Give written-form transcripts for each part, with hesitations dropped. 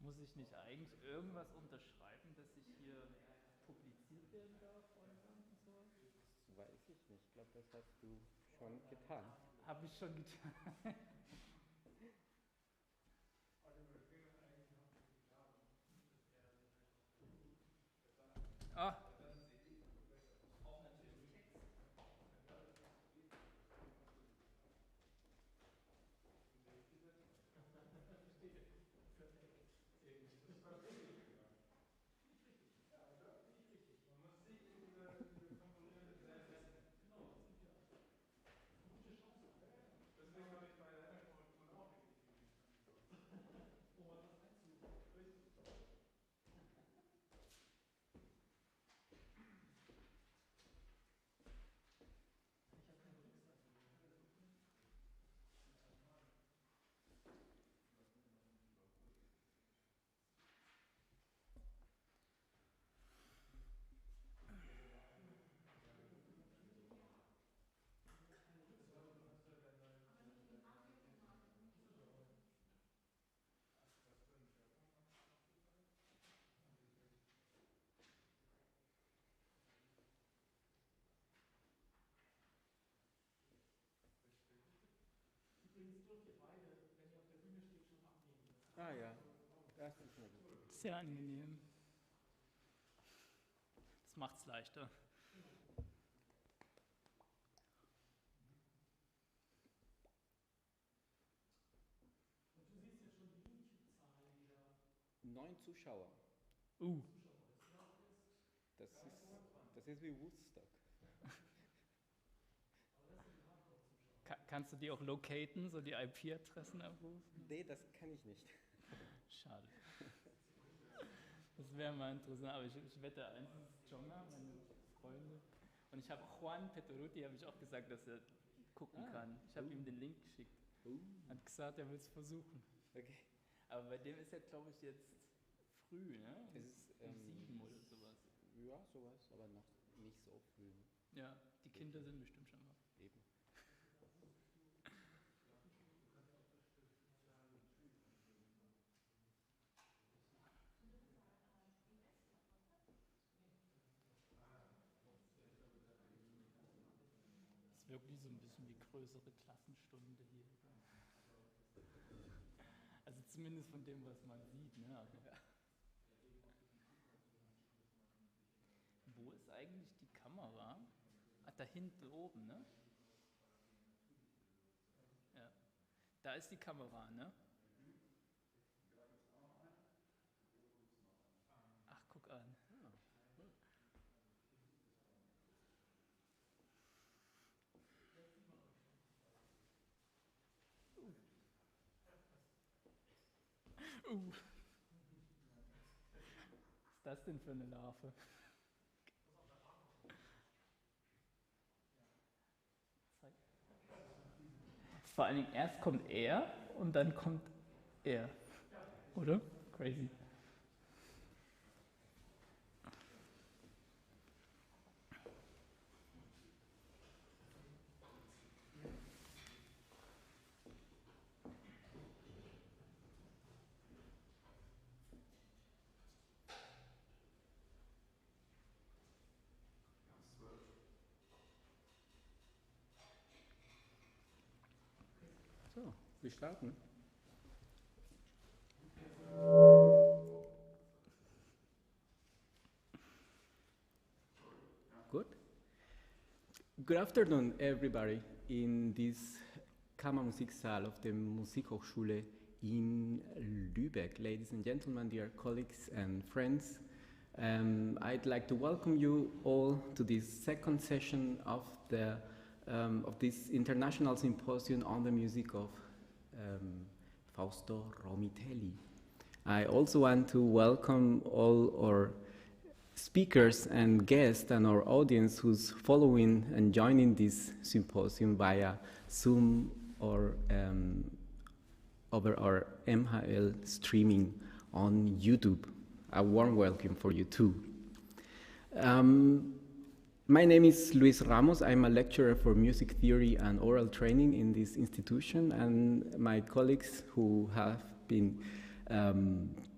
Muss ich nicht eigentlich irgendwas unterschreiben, dass ich hier publiziert werden darf online und so? Das weiß ich nicht. Ich glaube, das hast du schon getan. Habe ich schon getan. Ah. Auch natürlich Text. Ah ja, das ist eine gute Idee. Sehr angenehm. Das macht es leichter. Und du siehst jetzt schon die YouTube-Zahlen wieder. 9 Zuschauer. Das ist wie Woodstock. Kannst du die auch locaten, so die IP-Adressen abrufen? Nee, das kann ich nicht. Schade. Das wäre mal interessant, aber ich wette, eins ist Jonga, meine Freunde. Und ich habe Juan Petoruti, habe ich auch gesagt, dass er gucken kann. Ich habe ihm den Link geschickt. Hat gesagt, er will es versuchen. Okay. Aber bei dem ist ja, glaube ich, jetzt früh, ne? Es ist um 7 oder sowas. Ja, sowas, aber noch nicht so früh. Ja, die Kinder sind bestimmt schon wach. Eben. Das ist wirklich so ein bisschen wie größere Klassenstunde hier. Also zumindest von dem, was man sieht, ne? Also wo ist eigentlich die Kamera? Ah, da hinten oben, ne? Ja. Da ist die Kamera, ne? Ach, guck an. Was ist das denn für eine Larve? Vor allen Dingen erst kommt er und dann kommt er. Oder? Crazy. So, wir starten. Good. Good afternoon, everybody, in this Kammermusiksaal of the Musikhochschule in Lübeck. Ladies and gentlemen, dear colleagues and friends, I'd like to welcome you all to this second session of this international symposium on the music of Fausto Romitelli. I also want to welcome all our speakers and guests and our audience who's following and joining this symposium via Zoom or over our MHL-Streaming on YouTube. A warm welcome for you too. My name is Luis Ramos. I'm a lecturer for music theory and oral training in this institution, and my colleagues who have been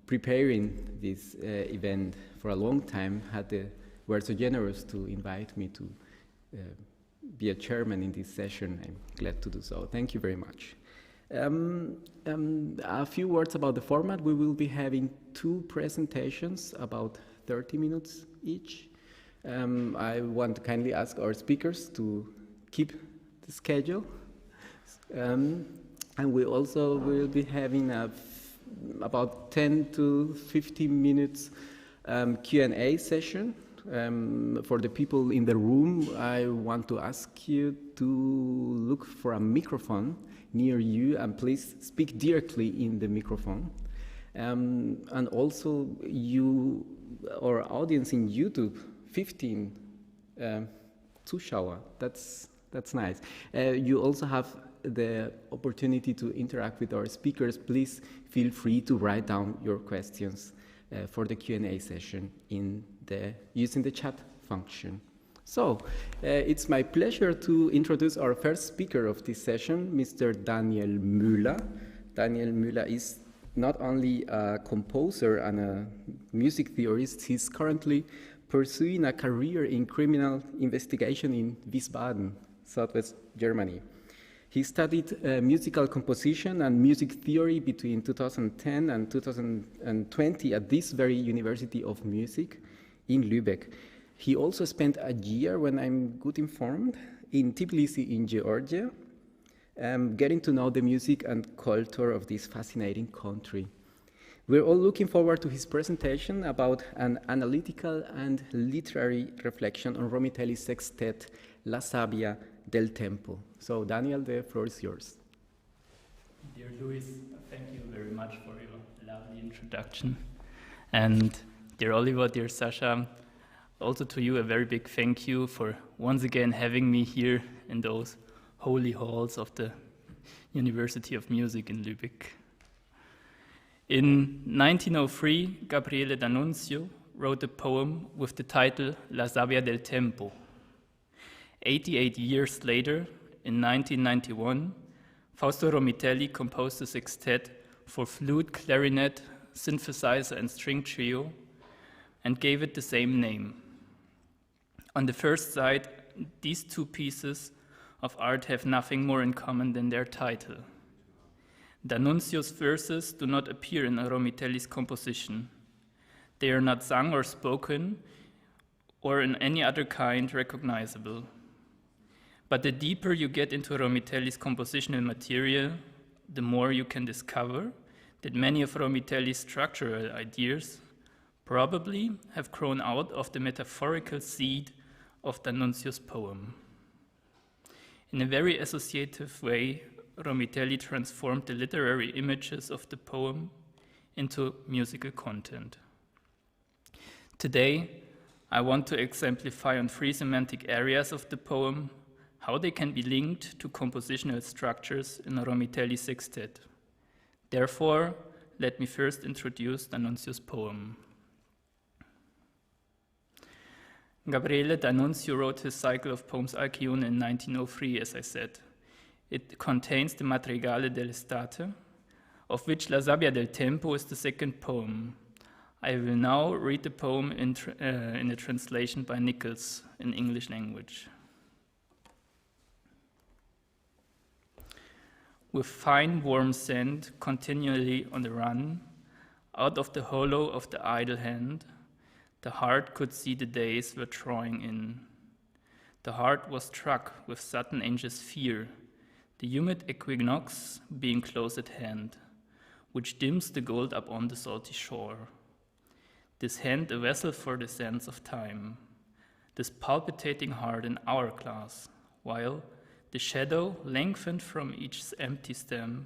preparing this event for a long time were so generous to invite me to be a chairman in this session. I'm glad to do so. Thank you very much. A few words about the format. We will be having 2 presentations, about 30 minutes each. I want to kindly ask our speakers to keep the schedule. And we also will be having about 10 to 15 minutes Q&A session. For the people in the room, I want to ask you to look for a microphone near you and please speak directly in the microphone. And also you, our audience in YouTube, 15 Zuschauer, that's nice. You also have the opportunity to interact with our speakers. Please feel free to write down your questions for the Q&A session using the chat function. So, it's my pleasure to introduce our first speaker of this session, Mr. Daniel Müller. Daniel Müller is not only a composer and a music theorist, he's currently pursuing a career in criminal investigation in Wiesbaden, southwest Germany. He studied musical composition and music theory between 2010 and 2020 at this very University of Music in Lübeck. He also spent a year, when I'm good informed, in Tbilisi in Georgia, getting to know the music and culture of this fascinating country. We're all looking forward to his presentation about an analytical and literary reflection on Romitelli's sextet, La Sabbia del Tempo. So, Daniel, the floor is yours. Dear Luis, thank you very much for your lovely introduction. And dear Oliver, dear Sasha, also to you a very big thank you for once again having me here in those holy halls of the University of Music in Lübeck. In 1903, Gabriele D'Annunzio wrote a poem with the title La Sabbia del Tempo. 88 years later, in 1991, Fausto Romitelli composed a sextet for flute, clarinet, synthesizer, and string trio, and gave it the same name. On the first sight, these 2 pieces of art have nothing more in common than their title. D'Annunzio's verses do not appear in Romitelli's composition. They are not sung or spoken, or in any other kind recognizable. But the deeper you get into Romitelli's compositional material, the more you can discover that many of Romitelli's structural ideas probably have grown out of the metaphorical seed of D'Annunzio's poem. In a very associative way, Romitelli transformed the literary images of the poem into musical content. Today, I want to exemplify on 3 semantic areas of the poem, how they can be linked to compositional structures in a Romitelli sextet. Therefore, let me first introduce D'Annunzio's poem. Gabriele D'Annunzio wrote his cycle of poems Alcione in 1903, as I said. It contains the Madrigale dell'estate, of which La Sabbia del Tempo is the second poem. I will now read the poem in a translation by Nichols in English language. With fine warm scent continually on the run, out of the hollow of the idle hand, the heart could see the days were drawing in. The heart was struck with sudden anxious fear, the humid equinox being close at hand, which dims the gold up on the salty shore. This hand a vessel for the sense of time, this palpitating heart an hourglass, while the shadow lengthened from each empty stem,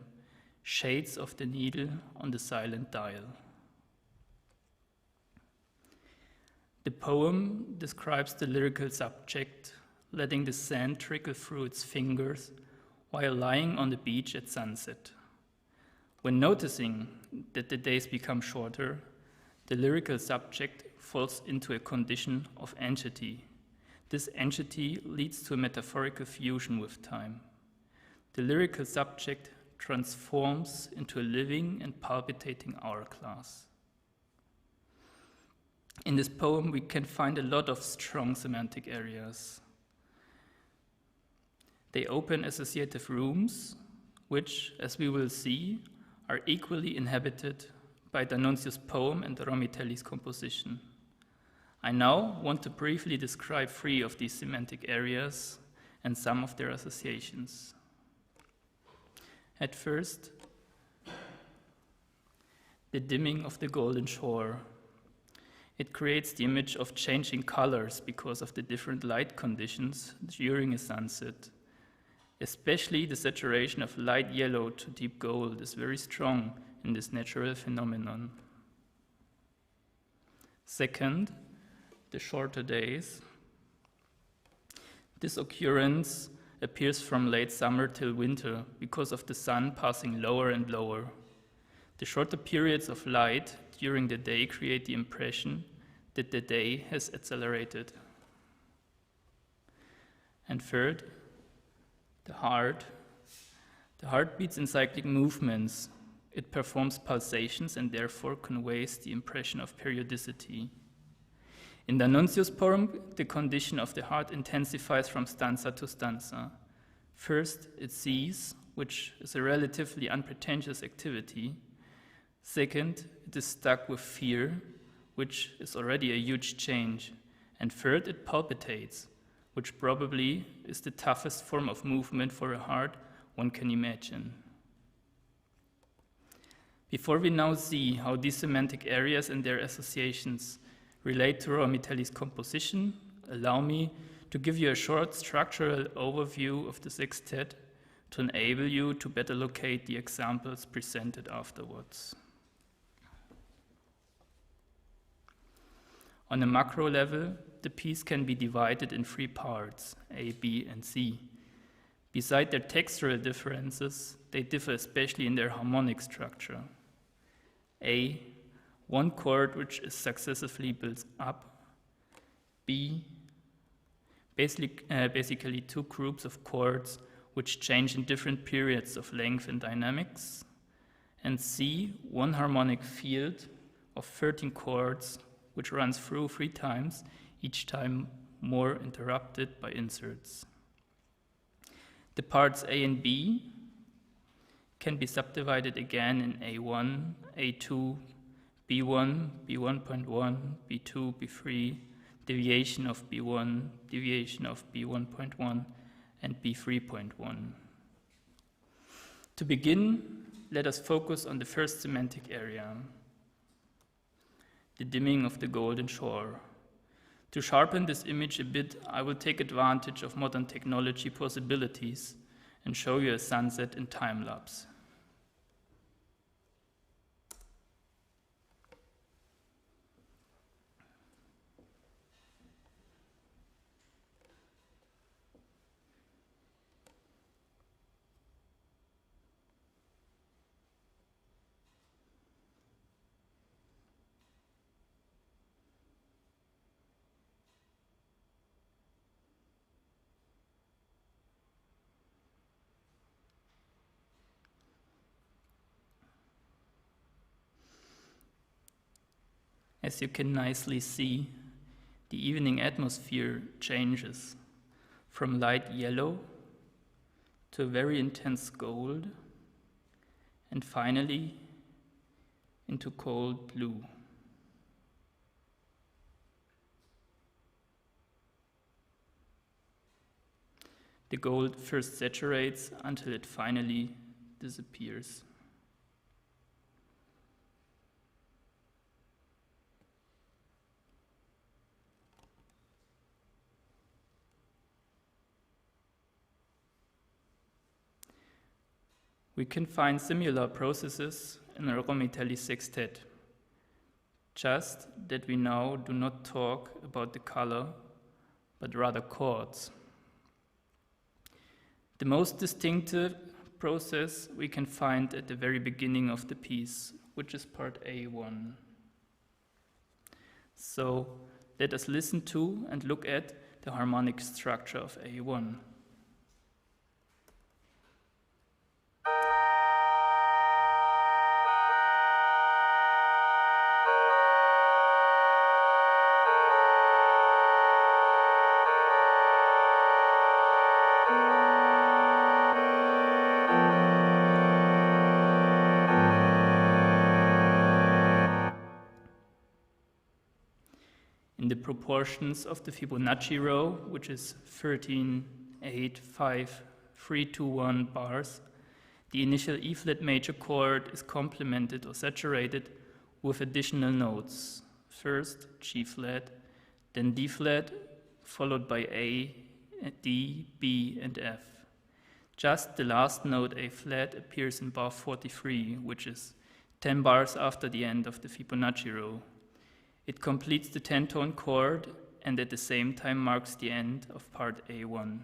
shades of the needle on the silent dial. The poem describes the lyrical subject, letting the sand trickle through its fingers while lying on the beach at sunset. When noticing that the days become shorter, the lyrical subject falls into a condition of anxiety, This entity leads to a metaphorical fusion with time. The lyrical subject transforms into a living and palpitating hourglass. In this poem, we can find a lot of strong semantic areas. They open associative rooms, which, as we will see, are equally inhabited by D'Annunzio's poem and Romitelli's composition. I now want to briefly describe 3 of these semantic areas and some of their associations. At first, the dimming of the golden shore. It creates the image of changing colors because of the different light conditions during a sunset. Especially the saturation of light yellow to deep gold is very strong in this natural phenomenon. Second, the shorter days. This occurrence appears from late summer till winter because of the sun passing lower and lower. The shorter periods of light during the day create the impression that the day has accelerated. And third, the heart. The heart beats in cyclic movements. It performs pulsations and therefore conveys the impression of periodicity. In D'Annunzio's poem, the condition of the heart intensifies from stanza to stanza. First, it sees, which is a relatively unpretentious activity. Second, it is stuck with fear, which is already a huge change. And third, it palpitates, which probably is the toughest form of movement for a heart one can imagine. Before we now see how these semantic areas and their associations relate to Romitelli's composition, allow me to give you a short structural overview of the sextet to enable you to better locate the examples presented afterwards. On a macro level, the piece can be divided in 3 parts, A, B, and C. Beside their textural differences, they differ especially in their harmonic structure. A, one chord which is successively built up. B, basically 2 groups of chords which change in different periods of length and dynamics. And C, one harmonic field of 13 chords which runs through 3 times, each time more interrupted by inserts. The parts A and B can be subdivided again in A1, A2, B1, B1.1, B2, B3, deviation of B1, deviation of B1.1, and B3.1. To begin, let us focus on the first semantic area, the dimming of the golden shore. To sharpen this image a bit, I will take advantage of modern technology possibilities and show you a sunset in time-lapse. As you can nicely see, the evening atmosphere changes from light yellow to a very intense gold, and finally into cold blue. The gold first saturates until it finally disappears. We can find similar processes in a Romitelli sextet, just that we now do not talk about the color, but rather chords. The most distinctive process we can find at the very beginning of the piece, which is part A1. So let us listen to and look at the harmonic structure of A1. In the proportions of the Fibonacci row, which is 13, 8, 5, 3, 2, 1 bars, the initial E-flat major chord is complemented or saturated with additional notes. First G-flat, then D-flat, followed by A, D, B, and F. Just the last note A-flat appears in bar 43, which is 10 bars after the end of the Fibonacci row. It completes the 10-tone chord and at the same time marks the end of part A1.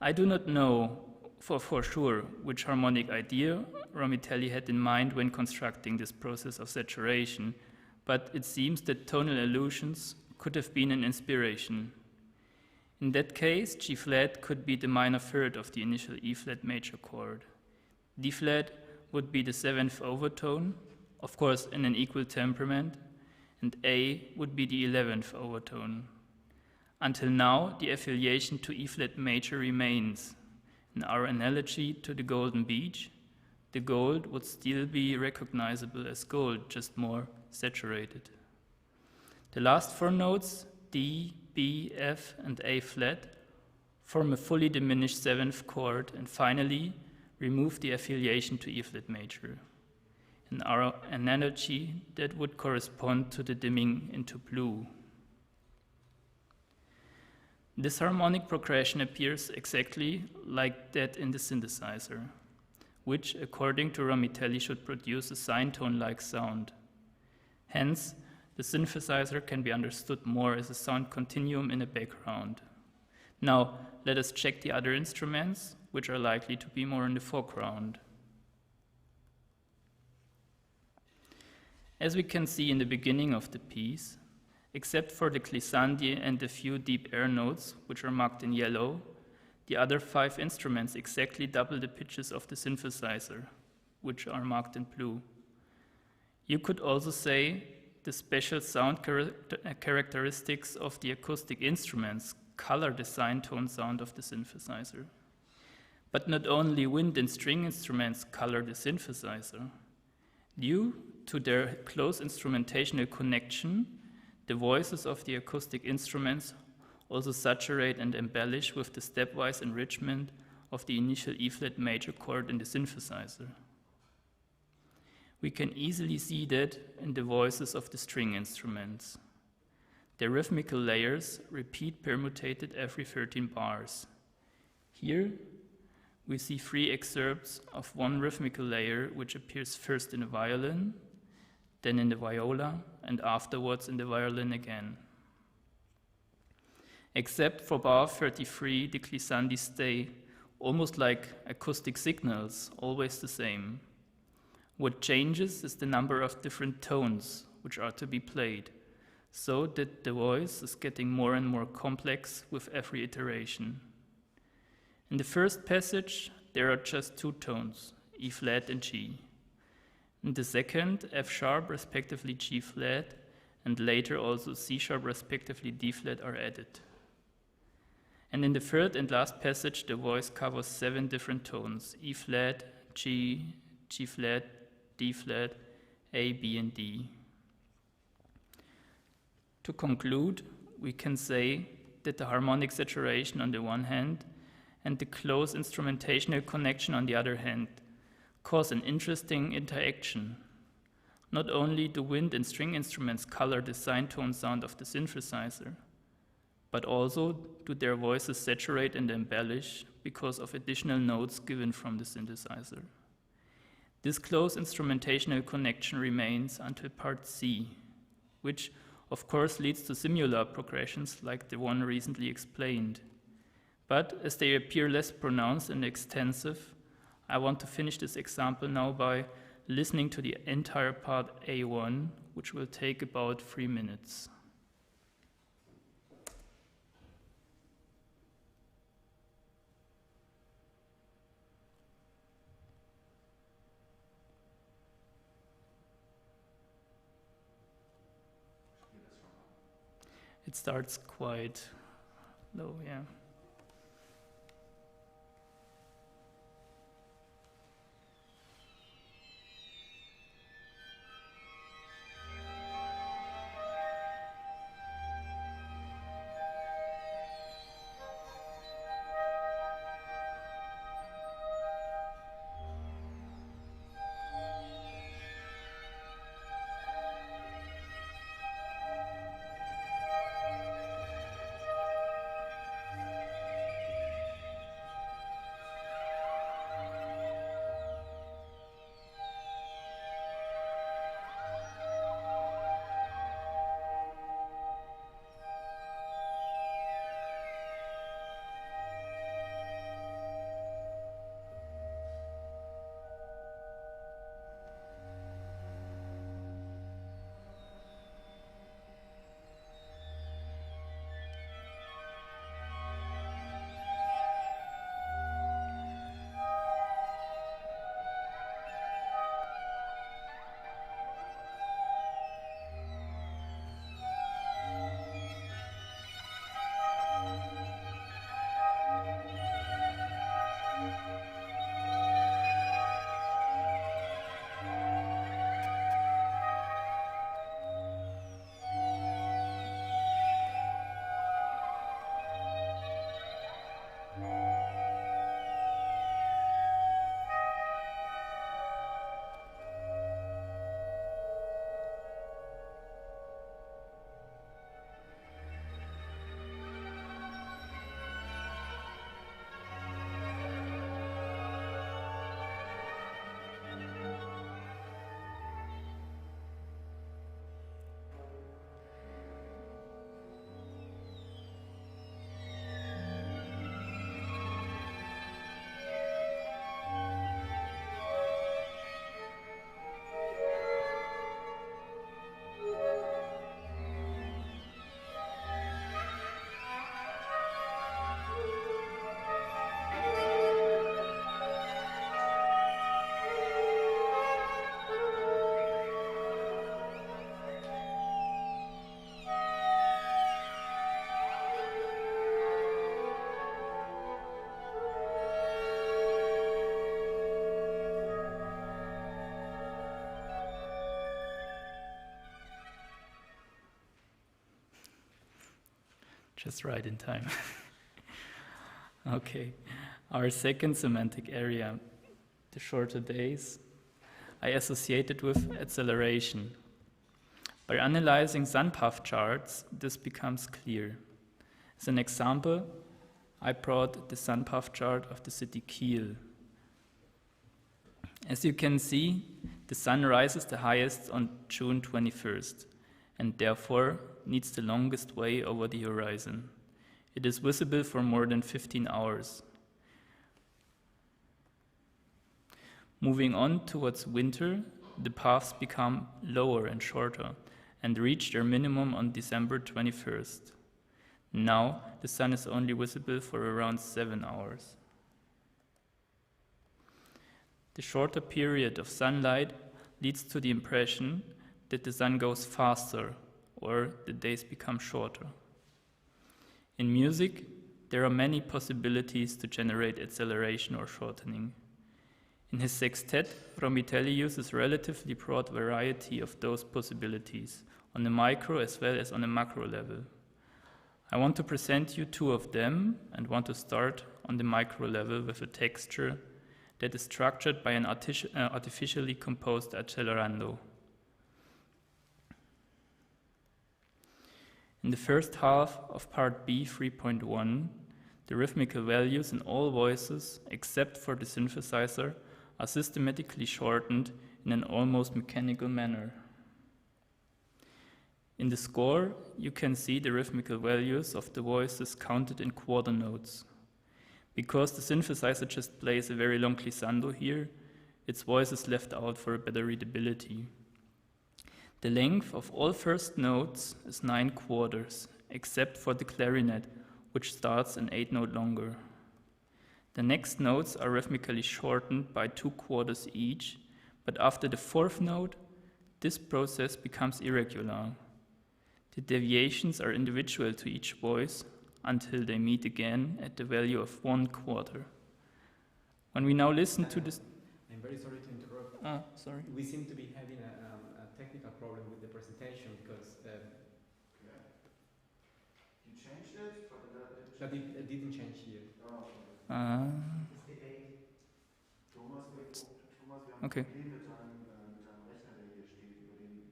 I do not know for sure which harmonic idea Romitelli had in mind when constructing this process of saturation, but it seems that tonal allusions could have been an inspiration. In that case, G-flat could be the minor third of the initial E-flat major chord. D-flat would be the 7th overtone, of course in an equal temperament, and A would be the 11th overtone. Until now, the affiliation to E-flat major remains. In our analogy to the golden beach, the gold would still be recognizable as gold, just more saturated. The last four notes, D, B, F, and A-flat, form a fully diminished 7th chord, and finally remove the affiliation to E-flat major. In our analogy, that would correspond to the dimming into blue. This harmonic progression appears exactly like that in the synthesizer, which, according to Romitelli, should produce a sine tone-like sound. Hence, the synthesizer can be understood more as a sound continuum in a background. Now, let us check the other instruments, which are likely to be more in the foreground. As we can see in the beginning of the piece, except for the glissandi and a few deep air notes, which are marked in yellow, the other 5 instruments exactly double the pitches of the synthesizer, which are marked in blue. You could also say the special sound characteristics of the acoustic instruments color the sine tone sound of the synthesizer. But not only wind and string instruments color the synthesizer. Due to their close instrumentational connection, the voices of the acoustic instruments also saturate and embellish with the stepwise enrichment of the initial E-flat major chord in the synthesizer. We can easily see that in the voices of the string instruments. Their rhythmical layers repeat permutated every 13 bars. Here, we see 3 excerpts of one rhythmical layer which appears first in the violin, then in the viola, and afterwards in the violin again. Except for bar 33, the glissandi stay, almost like acoustic signals, always the same. What changes is the number of different tones which are to be played, so that the voice is getting more and more complex with every iteration. In the first passage, there are just 2 tones, E-flat and G. In the second, F-sharp, respectively G-flat, and later also C-sharp, respectively D-flat are added. And in the third and last passage, the voice covers 7 different tones, E-flat, G, G-flat, D-flat, A, B, and D. To conclude, we can say that the harmonic saturation on the one hand and the close instrumentational connection on the other hand cause an interesting interaction. Not only do wind and string instruments color the sine tone sound of the synthesizer, but also do their voices saturate and embellish because of additional notes given from the synthesizer. This close instrumentational connection remains until part C, which of course leads to similar progressions like the one recently explained. But as they appear less pronounced and extensive, I want to finish this example now by listening to the entire part A1, which will take about 3 minutes. It starts quite low, yeah. Just right in time. Okay, our second semantic area, the shorter days, I associated with acceleration. By analyzing sun path charts, this becomes clear. As an example, I brought the sun path chart of the city Kiel. As you can see, the sun rises the highest on June 21st, and therefore needs the longest way over the horizon. It is visible for more than 15 hours. Moving on towards winter, the paths become lower and shorter and reach their minimum on December 21st. Now, the sun is only visible for around 7 hours. The shorter period of sunlight leads to the impression that the sun goes faster or the days become shorter. In music, there are many possibilities to generate acceleration or shortening. In his sextet, Romitelli uses a relatively broad variety of those possibilities, on a micro as well as on a macro level. I want to present you two of them and want to start on the micro level with a texture that is structured by an artificially composed accelerando. In the first half of part B 3.1, the rhythmical values in all voices, except for the synthesizer, are systematically shortened in an almost mechanical manner. In the score, you can see the rhythmical values of the voices counted in quarter notes. Because the synthesizer just plays a very long glissando here, its voice is left out for a better readability. The length of all first notes is 9 quarters, except for the clarinet, which starts an 8 note longer. The next notes are rhythmically shortened by 2 quarters each, but after the 4th note, this process becomes irregular. The deviations are individual to each voice until they meet again at the value of 1/4. When we now listen to this... I'm very sorry to interrupt. Sorry. We seem to be having a technical problem with the presentation because... You changed it? But it didn't change here. Thomas, wir haben Okay. ein Problem mit deinem Rechner, der hier steht, über den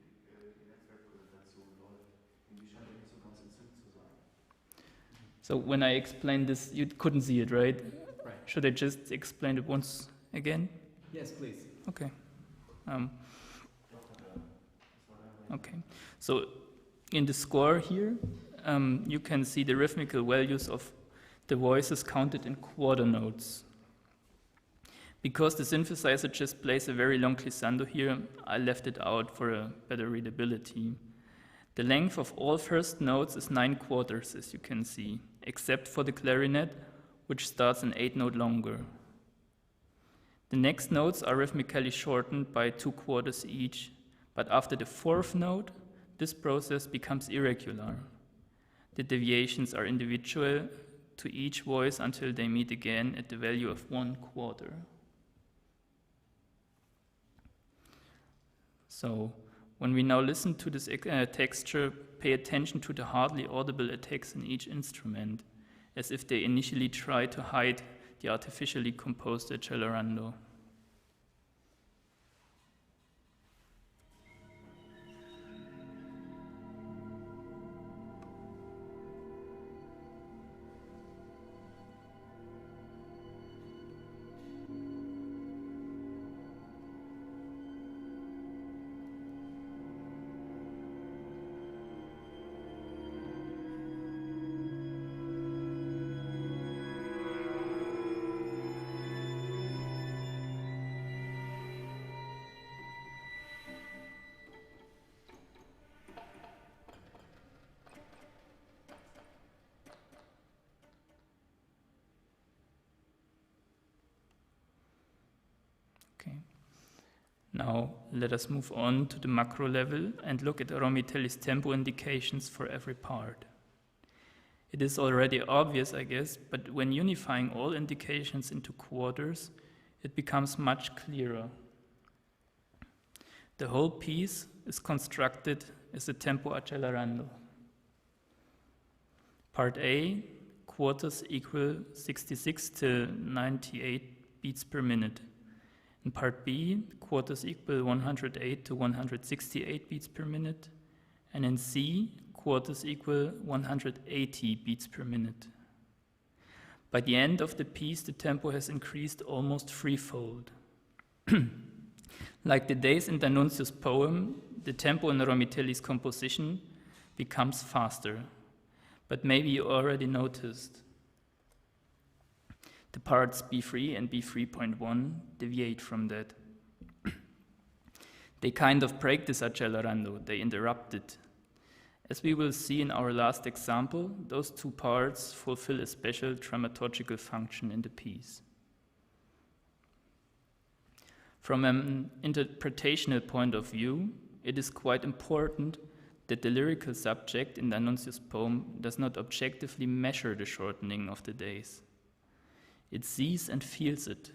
die Netzwerkpräsentation läuft. Irgendwie scheint er nicht so ganz in Sync zu sein. So when I explained this, you couldn't see it, right? Right. Should I just explain it once again? Yes, please. Okay. Okay. So in the score here, you can see the rhythmical values of the voices counted in quarter notes. Because the synthesizer just plays a very long glissando here, I left it out for a better readability. The length of all first notes is 9/4, as you can see, except for the clarinet, which starts an 8 note longer. The next notes are rhythmically shortened by 2/4 each, but after the 4th note, this process becomes irregular. The deviations are individual to each voice until they meet again at the value of 1/4. So, when we now listen to this texture, pay attention to the hardly audible attacks in each instrument, as if they initially try to hide the artificially composed accelerando. Now let us move on to the macro level and look at Romitelli's tempo indications for every part. It is already obvious, I guess, but when unifying all indications into quarters, it becomes much clearer. The whole piece is constructed as a tempo accelerando. Part A, quarters equal 66 to 98 beats per minute. In part B, quarters equal 108 to 168 beats per minute. And in C, quarters equal 180 beats per minute. By the end of the piece, the tempo has increased almost threefold. Like the days in D'Annunzio's poem, the tempo in Romitelli's composition becomes faster. But maybe you already noticed. The parts B3 and B3.1 deviate from that. They kind of break this accelerando, they interrupt it. As we will see in our last example, those two parts fulfill a special dramaturgical function in the piece. From an interpretational point of view, it is quite important that the lyrical subject in D'Annunzio's poem does not objectively measure the shortening of the days. It sees and feels it.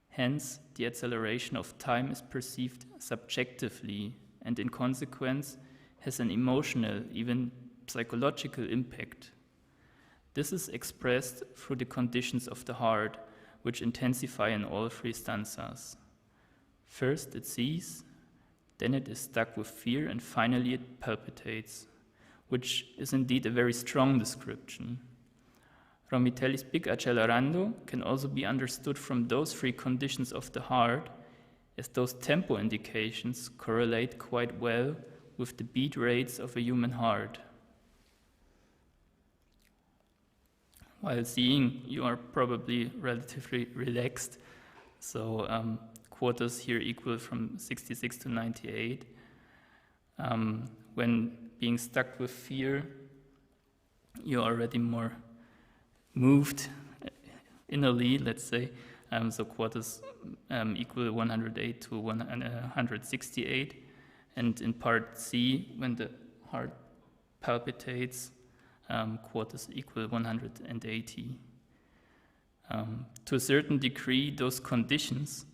Hence, the acceleration of time is perceived subjectively and in consequence has an emotional, even psychological impact. This is expressed through the conditions of the heart, which intensify in all three stanzas. First it sees, then it is stuck with fear, and finally it palpitates, which is indeed a very strong description. Romitelli's big accelerando can also be understood from those three conditions of the heart, as those tempo indications correlate quite well with the beat rates of a human heart. While seeing, you are probably relatively relaxed, so quarters here equal from 66 to 98. When being stuck with fear, you're already more moved innerly, let's say. So quarters equal 108 to 168. And in part C, when the heart palpitates, quarters equal 180. To a certain degree, those conditions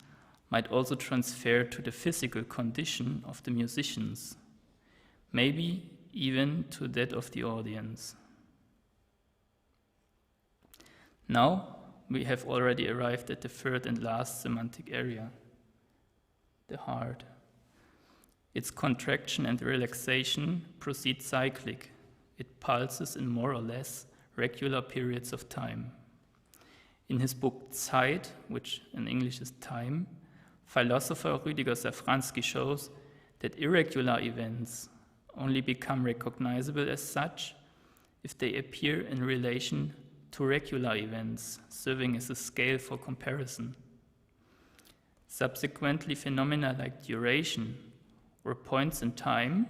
might also transfer to the physical condition of the musicians, maybe even to that of the audience. Now we have already arrived at the third and last semantic area, the heart. Its contraction and relaxation proceed cyclic. It pulses in more or less regular periods of time. In his book Zeit, which in English is Time, philosopher Rüdiger Safranski shows that irregular events only become recognizable as such if they appear in relation to regular events, serving as a scale for comparison. Subsequently, phenomena like duration or points in time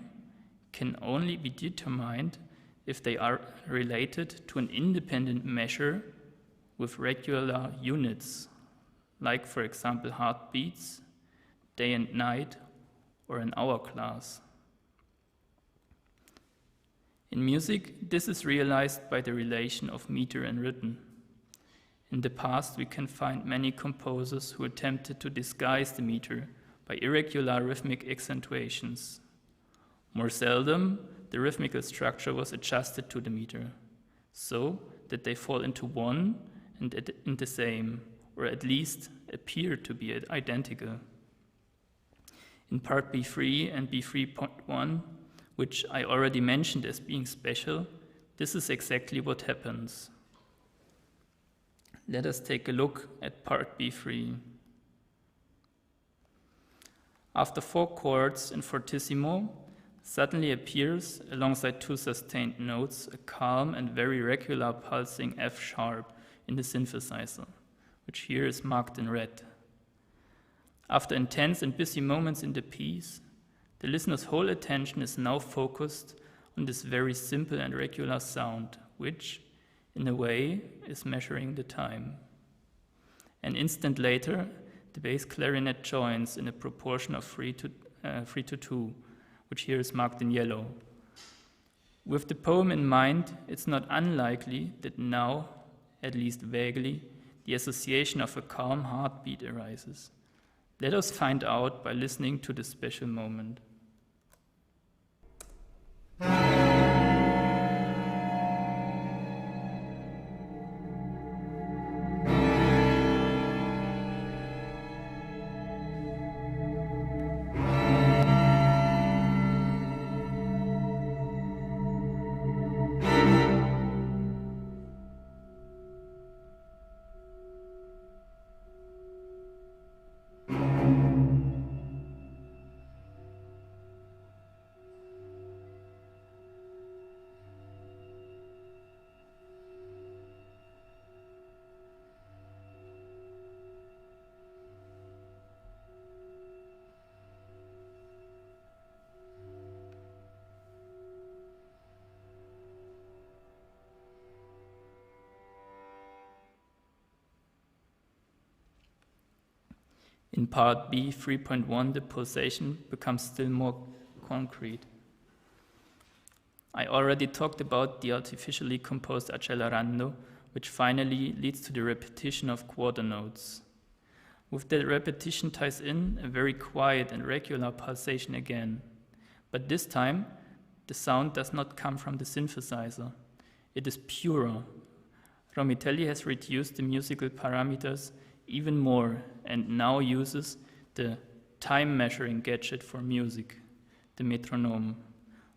can only be determined if they are related to an independent measure with regular units, like, for example, heartbeats, day and night, or an hourglass. In music, this is realized by the relation of meter and rhythm. In the past, we can find many composers who attempted to disguise the meter by irregular rhythmic accentuations. More seldom, the rhythmical structure was adjusted to the meter, so that they fall into one and in the same, or at least appear to be identical. In part B3 and B3.1, which I already mentioned as being special, this is exactly what happens. Let us take a look at part B3. After 4 chords in fortissimo, suddenly appears, alongside 2 sustained notes, a calm and very regular pulsing F sharp in the synthesizer, which here is marked in red. After intense and busy moments in the piece, the listener's whole attention is now focused on this very simple and regular sound, which, in a way, is measuring the time. An instant later, the bass clarinet joins in a proportion of 3 to 2, which here is marked in yellow. With the poem in mind, it's not unlikely that now, at least vaguely, the association of a calm heartbeat arises. Let us find out by listening to this special moment. In part B, 3.1, the pulsation becomes still more concrete. I already talked about the artificially composed accelerando, which finally leads to the repetition of quarter notes. With that repetition ties in a very quiet and regular pulsation again. But this time, the sound does not come from the synthesizer. It is purer. Romitelli has reduced the musical parameters even more and now uses the time measuring gadget for music, the metronome,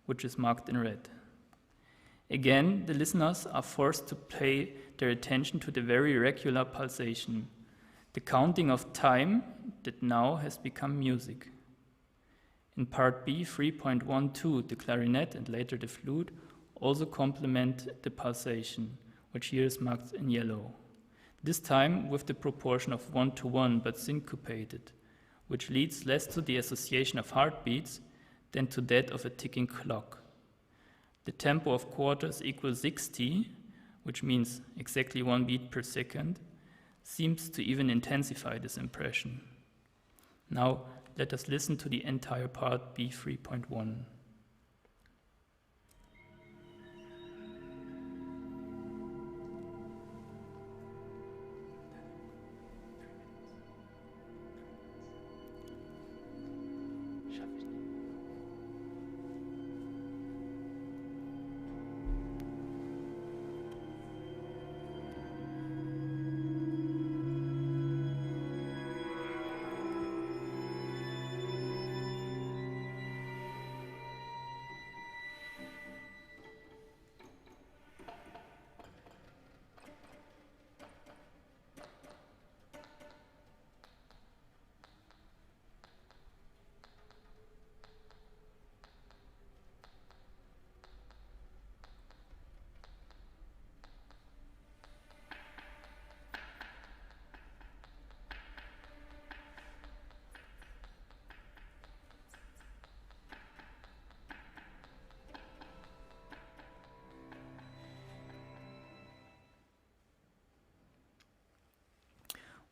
which is marked in red. Again, the listeners are forced to pay their attention to the very regular pulsation, the counting of time that now has become music. In part B, 3.12, the clarinet and later the flute also complement the pulsation, which here is marked in yellow. This time with the proportion of 1:1 but syncopated, which leads less to the association of heartbeats than to that of a ticking clock. The tempo of quarters equals 60, which means exactly 1 beat per second, seems to even intensify this impression. Now let us listen to the entire part B 3.1.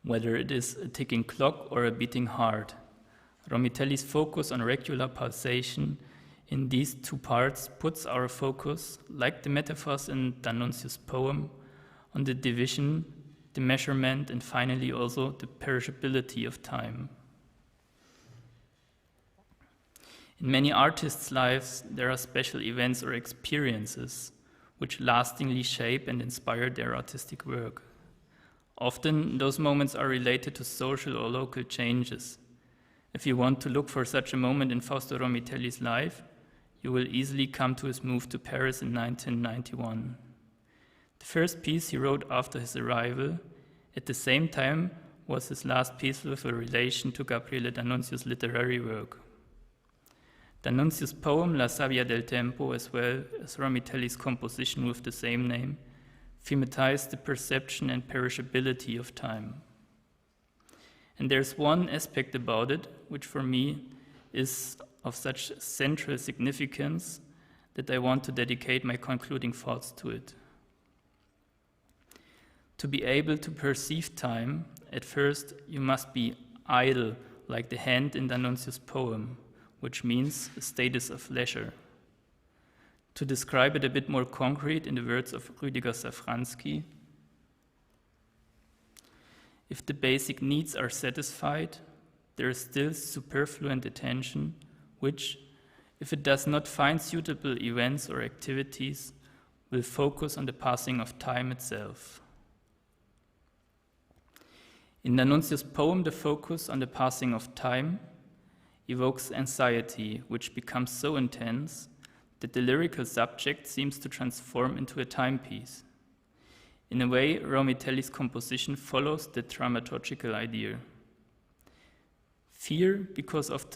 whether it is a ticking clock or a beating heart. Romitelli's focus on regular pulsation in these two parts puts our focus, like the metaphors in D'Annunzio's poem, on the division, the measurement, and finally also the perishability of time. In many artists' lives, there are special events or experiences which lastingly shape and inspire their artistic work. Often, those moments are related to social or local changes. If you want to look for such a moment in Fausto Romitelli's life, you will easily come to his move to Paris in 1991. The first piece he wrote after his arrival, at the same time, was his last piece with a relation to Gabriele D'Annunzio's literary work. D'Annunzio's poem La Sabbia del Tempo, as well as Romitelli's composition with the same name, thematize the perception and perishability of time. And there's one aspect about it, which for me is of such central significance that I want to dedicate my concluding thoughts to it. To be able to perceive time, at first you must be idle, like the hand in D'Annunzio's poem, which means a status of leisure. To describe it a bit more concrete in the words of Rüdiger Safranski, if the basic needs are satisfied, there is still superfluent attention, which, if it does not find suitable events or activities, will focus on the passing of time itself. In D'Annunzio's poem, the focus on the passing of time evokes anxiety, which becomes so intense that the lyrical subject seems to transform into a timepiece. In a way, Romitelli's composition follows the dramaturgical idea. Fear because of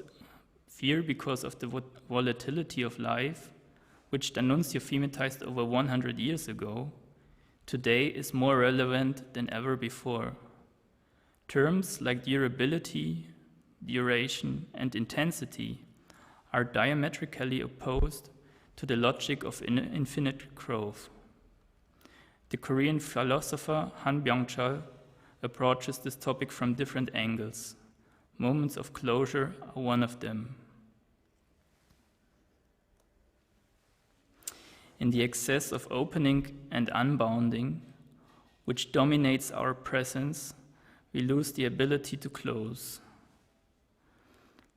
the volatility of life, which D'Annunzio thematized over 100 years ago, today is more relevant than ever before. Terms like durability, duration, and intensity are diametrically opposed to the logic of infinite growth. The Korean philosopher Han Byung-chul approaches this topic from different angles. Moments of closure are one of them. In the excess of opening and unbounding, which dominates our presence, we lose the ability to close.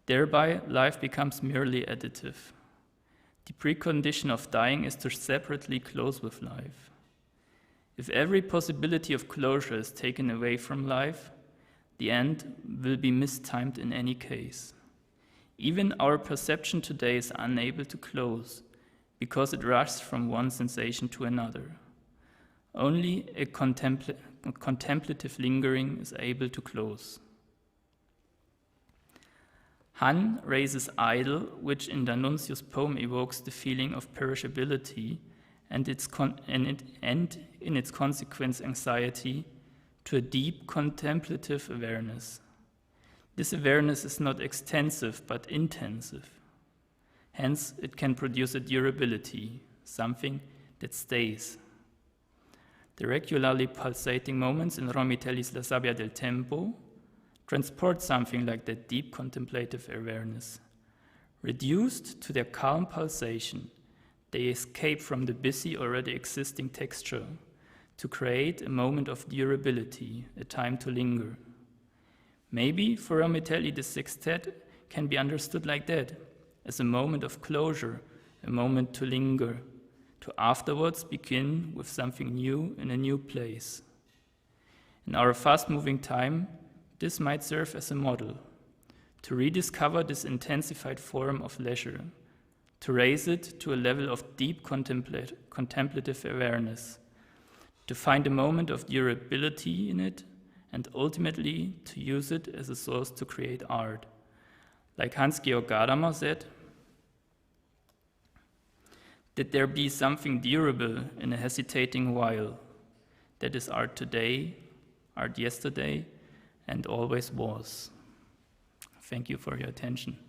Thereby, life becomes merely additive. The precondition of dying is to separately close with life. If every possibility of closure is taken away from life, the end will be mistimed in any case. Even our perception today is unable to close because it rushes from one sensation to another. Only a contemplative lingering is able to close. Han raises idle, which in D'Annunzio's poem evokes the feeling of perishability and in its consequence anxiety, to a deep contemplative awareness. This awareness is not extensive but intensive. Hence, it can produce a durability, something that stays. The regularly pulsating moments in Romitelli's La Sabbia del Tempo transport something like that deep contemplative awareness. Reduced to their calm pulsation, they escape from the busy, already existing texture to create a moment of durability, a time to linger. Maybe for Romitelli, the sextet can be understood like that, as a moment of closure, a moment to linger, to afterwards begin with something new in a new place. In our fast-moving time, this might serve as a model, to rediscover this intensified form of leisure, to raise it to a level of deep contemplative awareness, to find a moment of durability in it, and ultimately to use it as a source to create art. Like Hans-Georg Gadamer said, that there be something durable in a hesitating while, that is art today, art yesterday, and always was. Thank you for your attention.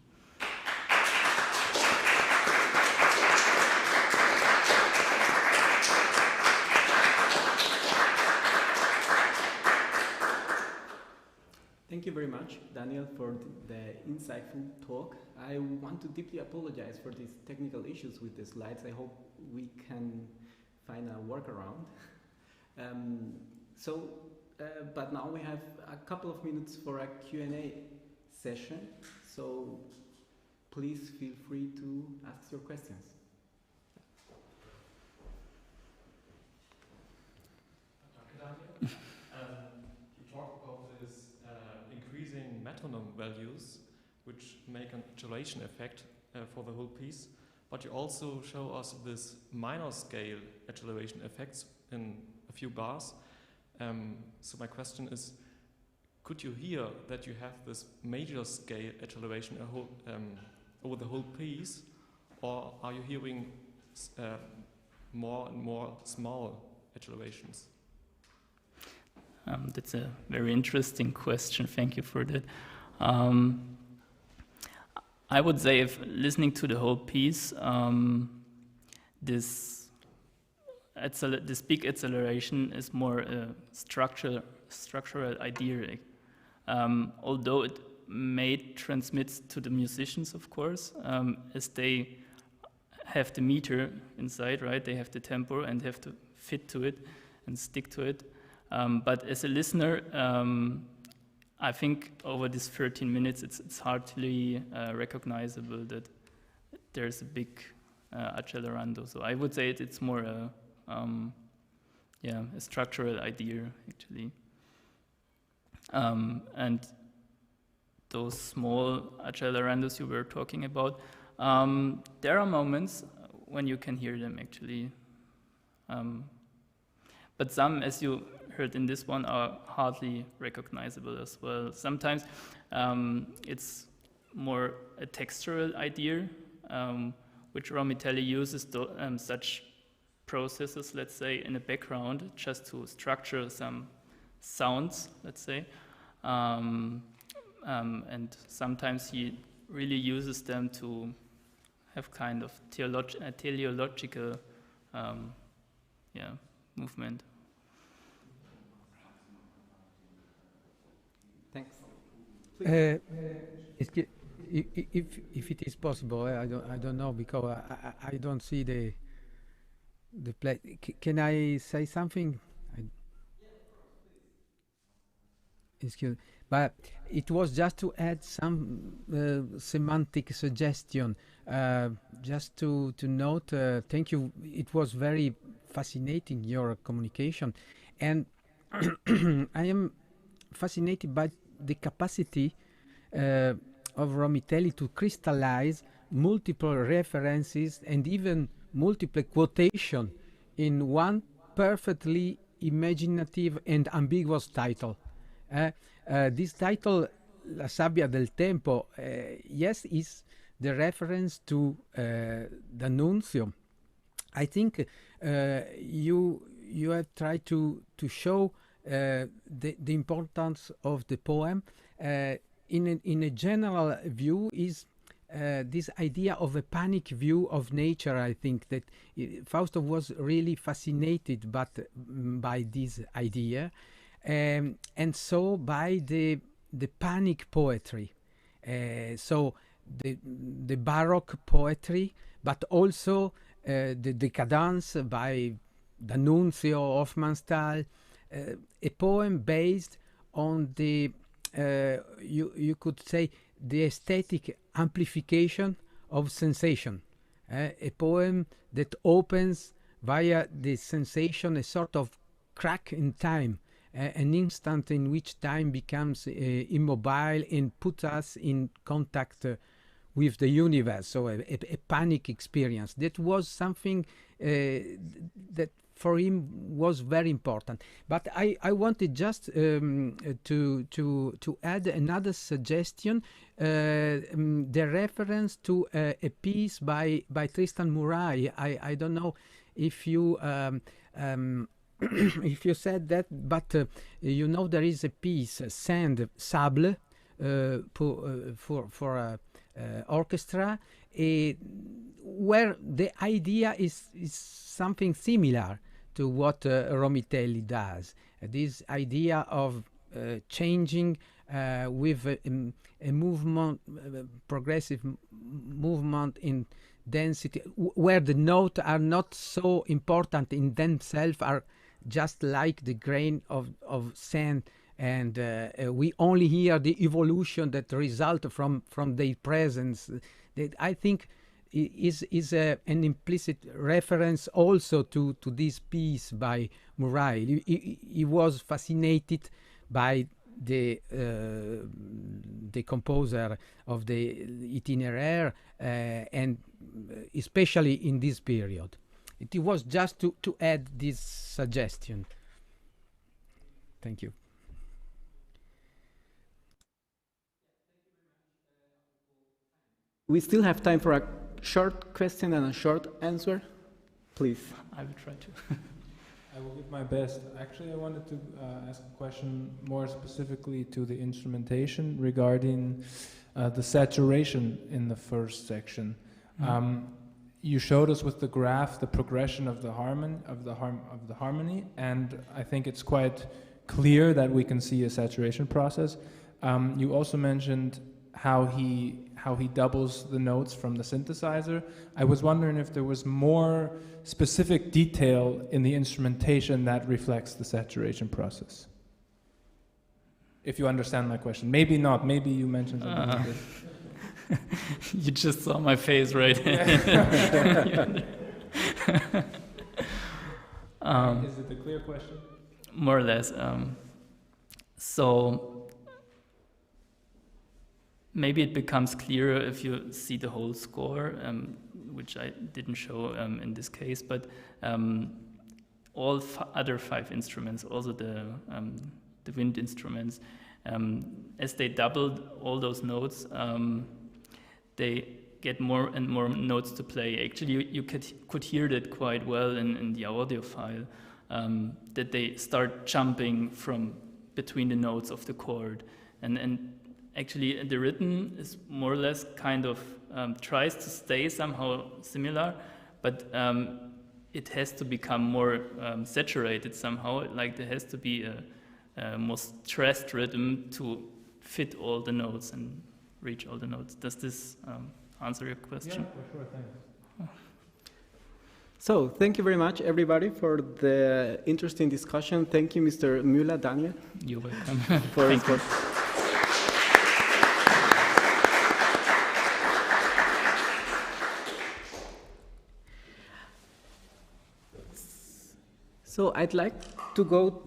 you very much, Daniel, for the insightful talk. I want to deeply apologize for these technical issues with the slides. I hope we can find a workaround. But now we have a couple of minutes for a Q&A session, so please feel free to ask your questions. You talked about this increasing metronome values, which make an iteration effect for the whole piece, but you also show us this minor scale acceleration effects in a few bars. So my question is, could you hear that you have this major scale acceleration over the whole piece, or are you hearing more and more small accelerations? That's a very interesting question. Thank you for that. I would say, if listening to the whole piece, this big acceleration is more a structural idea. Although it may transmit to the musicians, of course, as they have the meter inside, right? They have the tempo and have to fit to it and stick to it. But as a listener, I think over these 13 minutes, it's hardly recognizable that there's a big accelerando. So I would say it's more a structural idea, actually. And those small accelerandos you were talking about, there are moments when you can hear them, actually. But some, as you heard in this one, are hardly recognizable as well. Sometimes it's more a textural idea, which Romitelli uses such processes, let's say, in the background, just to structure some sounds, let's say. And sometimes he really uses them to have kind of teleological movement. Thanks. If it is possible, I don't know, because I don't see the play. Can I say something? Excuse me. But it was just to add some semantic suggestion, just to note. Thank you. It was very fascinating, your communication, and I am fascinated by the capacity of Romitelli to crystallize multiple references and even multiple quotation in one perfectly imaginative and ambiguous title. This title, La sabbia del tempo, yes, is the reference to D'Annunzio. I think you have tried to show the importance of the poem. In a general view is this idea of a panic view of nature. I think that Fausto was really fascinated by this idea, and so by the panic poetry, so the Baroque poetry, but also the decadence by D'Annunzio, Hofmannsthal, a poem based on the you could say the aesthetic amplification of sensation, a poem that opens via the sensation a sort of crack in time, an instant in which time becomes immobile and puts us in contact with the universe. So a panic experience. That was something that for him was very important. But I wanted just to add another suggestion, the reference to a piece by Tristan Murray. I don't know if you if you said that, but you know, there is a piece, Sand, Sable, for orchestra, where the idea is something similar to what Romitelli does. This idea of changing with a movement, progressive movement in density, where the notes are not so important in themselves, are just like the grain of sand, and we only hear the evolution that result from their presence. That I think is an implicit reference also to this piece by Murray. He was fascinated by the composer of the Itinéraire, and especially in this period. It was just to add this suggestion. Thank you. We still have time for a short question and a short answer. Please. I will try to. I will give my best. Actually, I wanted to ask a question more specifically to the instrumentation regarding the saturation in the first section. You showed us with the graph the progression of the harmony, and I think it's quite clear that we can see a saturation process. You also mentioned how he doubles the notes from the synthesizer. I was wondering if there was more specific detail in the instrumentation that reflects the saturation process. If you understand my question. Maybe not, maybe you mentioned something like this. You just saw my face, right? Is it a clear question? More or less. So maybe it becomes clearer if you see the whole score, which I didn't show in this case, but all other 5 instruments, also the wind instruments, as they doubled all those notes, they get more and more notes to play. Actually, you could hear that quite well in the audio file, that they start jumping from between the notes of the chord. And actually, the rhythm is more or less kind of tries to stay somehow similar, but it has to become more saturated somehow. Like there has to be a more stressed rhythm to fit all the notes and reach all the notes. Does this answer your question? Yeah, for sure, thanks. So, thank you very much, everybody, for the interesting discussion. Thank you, Mr. Müller, Daniel. You're welcome. Thank you. So, I'd like to go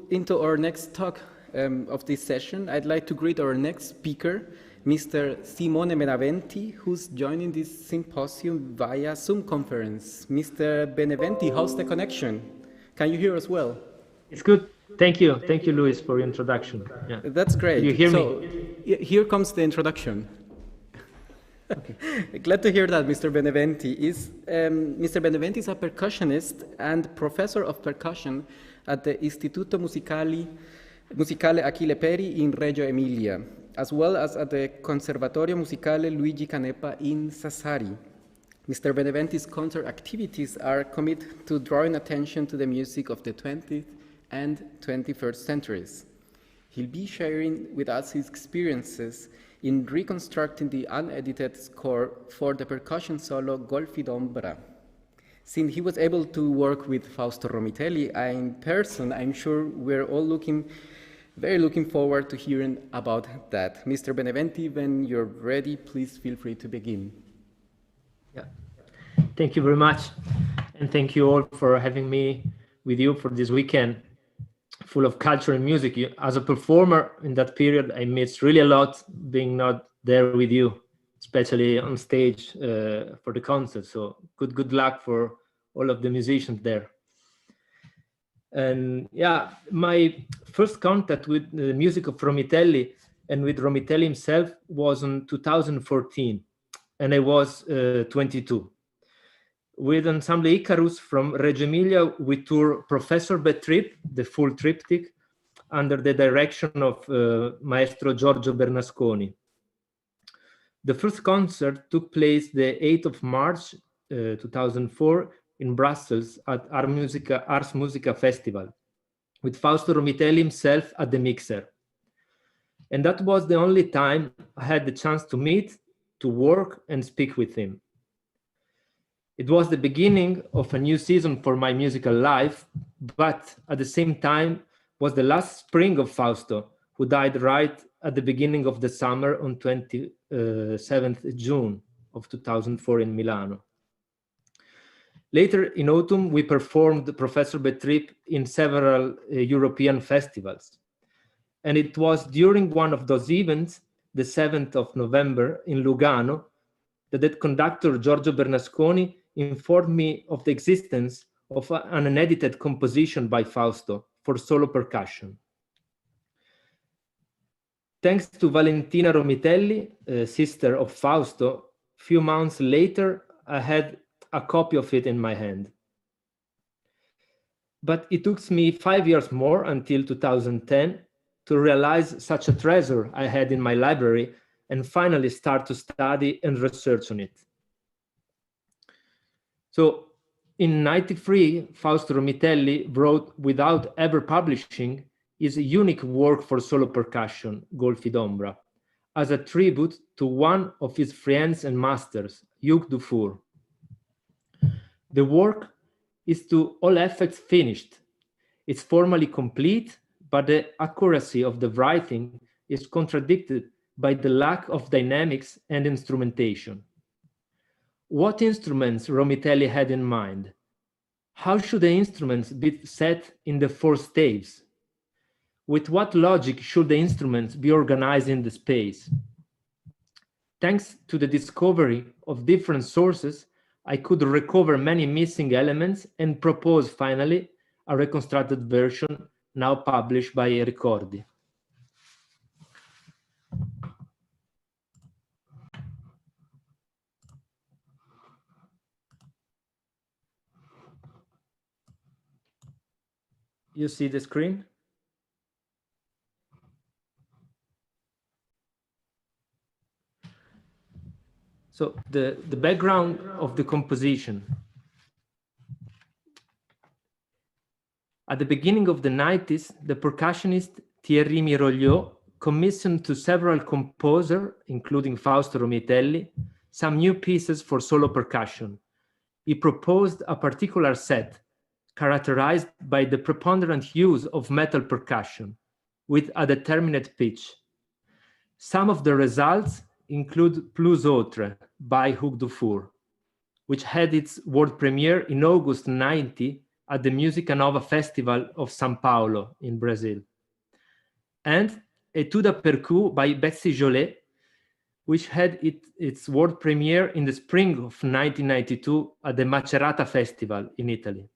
into our next talk of this session. I'd like to greet our next speaker, Mr. Simone Aventi, who's joining this symposium via Zoom conference. Mr. Beneventi, how's the connection? Can you hear us well? It's good. Thank you. Thank you, Luis, for your introduction. Yeah. That's great. You hear me? Here comes the introduction. Okay. Glad to hear that, Mr. Beneventi. Mr. Beneventi is a percussionist and professor of percussion at the Istituto Musicale Achille Peri in Reggio, Emilia, as well as at the Conservatorio Musicale Luigi Canepa in Sassari. Mr. Beneventi's concert activities are committed to drawing attention to the music of the 20th and 21st centuries. He'll be sharing with us his experiences in reconstructing the unedited score for the percussion solo Golfi d'Ombra. Since he was able to work with Fausto Romitelli in person, I'm sure we're all very looking forward to hearing about that. Mr. Beneventi, when you're ready, please feel free to begin. Yeah. Thank you very much. And thank you all for having me with you for this weekend full of culture and music. As a performer in that period, I missed really a lot being not there with you, especially on stage for the concert. So good luck for all of the musicians there. And yeah, my first contact with the music of Romitelli and with Romitelli himself was in 2014, and I was 22. With Ensemble Icarus from Reggio Emilia, we toured Professor Betrip, the full triptych, under the direction of Maestro Giorgio Bernasconi. The first concert took place the 8th of March 2004 in Brussels at Ars Musica Festival, with Fausto Romitelli himself at the mixer. And that was the only time I had the chance to meet, to work, and speak with him. It was the beginning of a new season for my musical life, but at the same time was the last spring of Fausto, who died right at the beginning of the summer on 27th June of 2004 in Milano. Later in autumn, we performed Professor Betrip in several European festivals. And it was during one of those events, the 7th of November in Lugano, that the conductor Giorgio Bernasconi informed me of the existence of an unedited composition by Fausto for solo percussion. Thanks to Valentina Romitelli, sister of Fausto, a few months later, I had a copy of it in my hand. But it took me 5 years more until 2010 to realize such a treasure I had in my library and finally start to study and research on it. So in '93, Fausto Romitelli wrote, without ever publishing, his unique work for solo percussion, Golfi d'Ombra, as a tribute to one of his friends and masters, Hugues Dufour. The work is to all effects finished. It's formally complete, but the accuracy of the writing is contradicted by the lack of dynamics and instrumentation. What instruments Romitelli had in mind? How should the instruments be set in the 4 staves? With what logic should the instruments be organized in the space? Thanks to the discovery of different sources, I could recover many missing elements and propose finally a reconstructed version now published by Ricordi. You see the screen? So the background of the composition. At the beginning of the 90s, the percussionist Thierry Mirogliot commissioned to several composers, including Fausto Romitelli, some new pieces for solo percussion. He proposed a particular set characterized by the preponderant use of metal percussion with a determinate pitch. Some of the results include Plus Autre by Hugues Dufour, which had its world premiere in August '90 at the Musica Nova Festival of São Paulo in Brazil, and Etude à Percu by Betsy Jolet, which had its world premiere in the spring of 1992 at the Macerata Festival in Italy.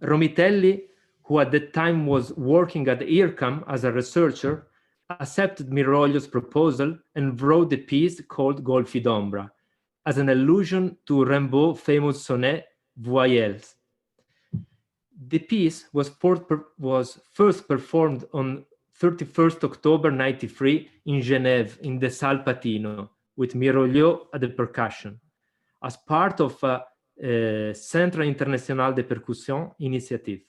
Romitelli, who at that time was working at IRCAM as a researcher, accepted Miroglio's proposal and wrote the piece called Golfi d'Ombra, as an allusion to Rimbaud's famous sonnet Voyelles. The piece was first performed on 31st October '93 in Genève in the Salle Patino with Mirogliot at the percussion, as part of a Centre International de Percussion initiative.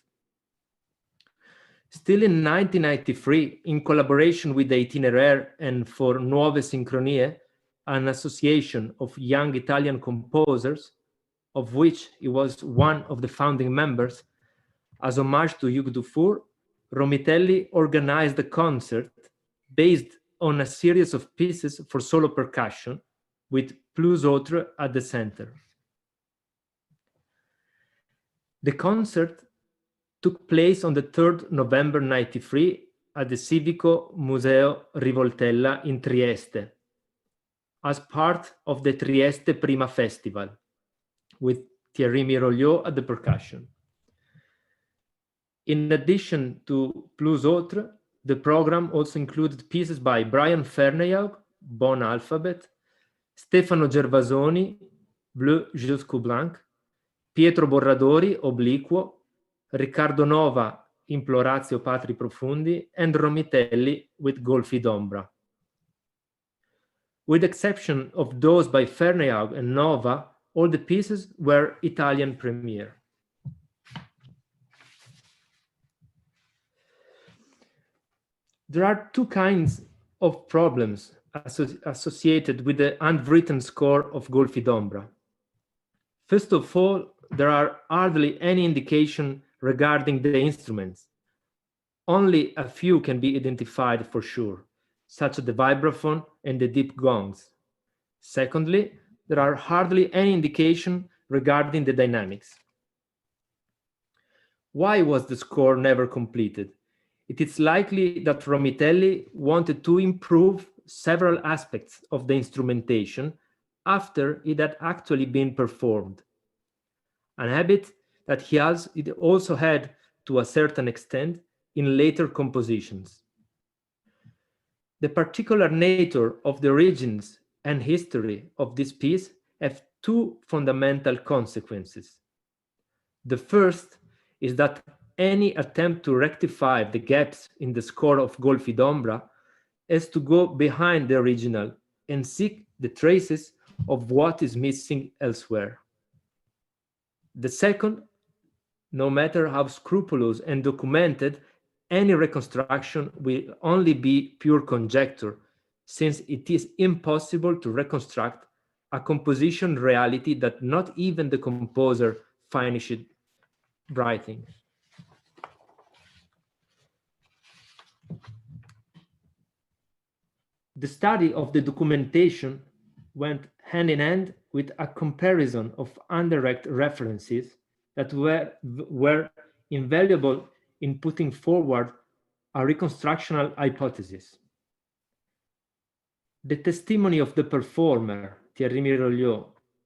Still in 1993, in collaboration with the Itinéraire and for Nuove Sincronie, an association of young Italian composers, of which he was one of the founding members, as homage to Hugues Dufour, Romitelli organized a concert based on a series of pieces for solo percussion, with Plus Autre at the center. The concert took place on the 3rd November '93 at the Civico Museo Rivoltella in Trieste, as part of the Trieste Prima Festival, with Thierry Mirogliot at the percussion. In addition to Plus Autre, the program also included pieces by Brian Ferneyaug, Bon Alphabet, Stefano Gervasoni, Bleu jusqu'au blanc, Pietro Borradori, Obliquo, Riccardo Nova, Imploratio Patri Profundi, and Romitelli with Golfi d'Ombra. With the exception of those by Ferneyaug and Nova, all the pieces were Italian premiere. There are two kinds of problems associated with the handwritten score of Golfi d'Ombra. First of all, there are hardly any indication regarding the instruments. Only a few can be identified for sure, such as the vibraphone and the deep gongs. Secondly, there are hardly any indication regarding the dynamics. Why was the score never completed? It is likely that Romitelli wanted to improve several aspects of the instrumentation after it had actually been performed, an habit that he also had to a certain extent in later compositions. The particular nature of the origins and history of this piece have two fundamental consequences. The first is that any attempt to rectify the gaps in the score of Golfi d'Ombra has to go behind the original and seek the traces of what is missing elsewhere. The second, no matter how scrupulous and documented, any reconstruction will only be pure conjecture, since it is impossible to reconstruct a composition reality that not even the composer finished writing. The study of the documentation went hand in hand with a comparison of indirect references that were invaluable in putting forward a reconstructional hypothesis. The testimony of the performer, Thierry Miroglio,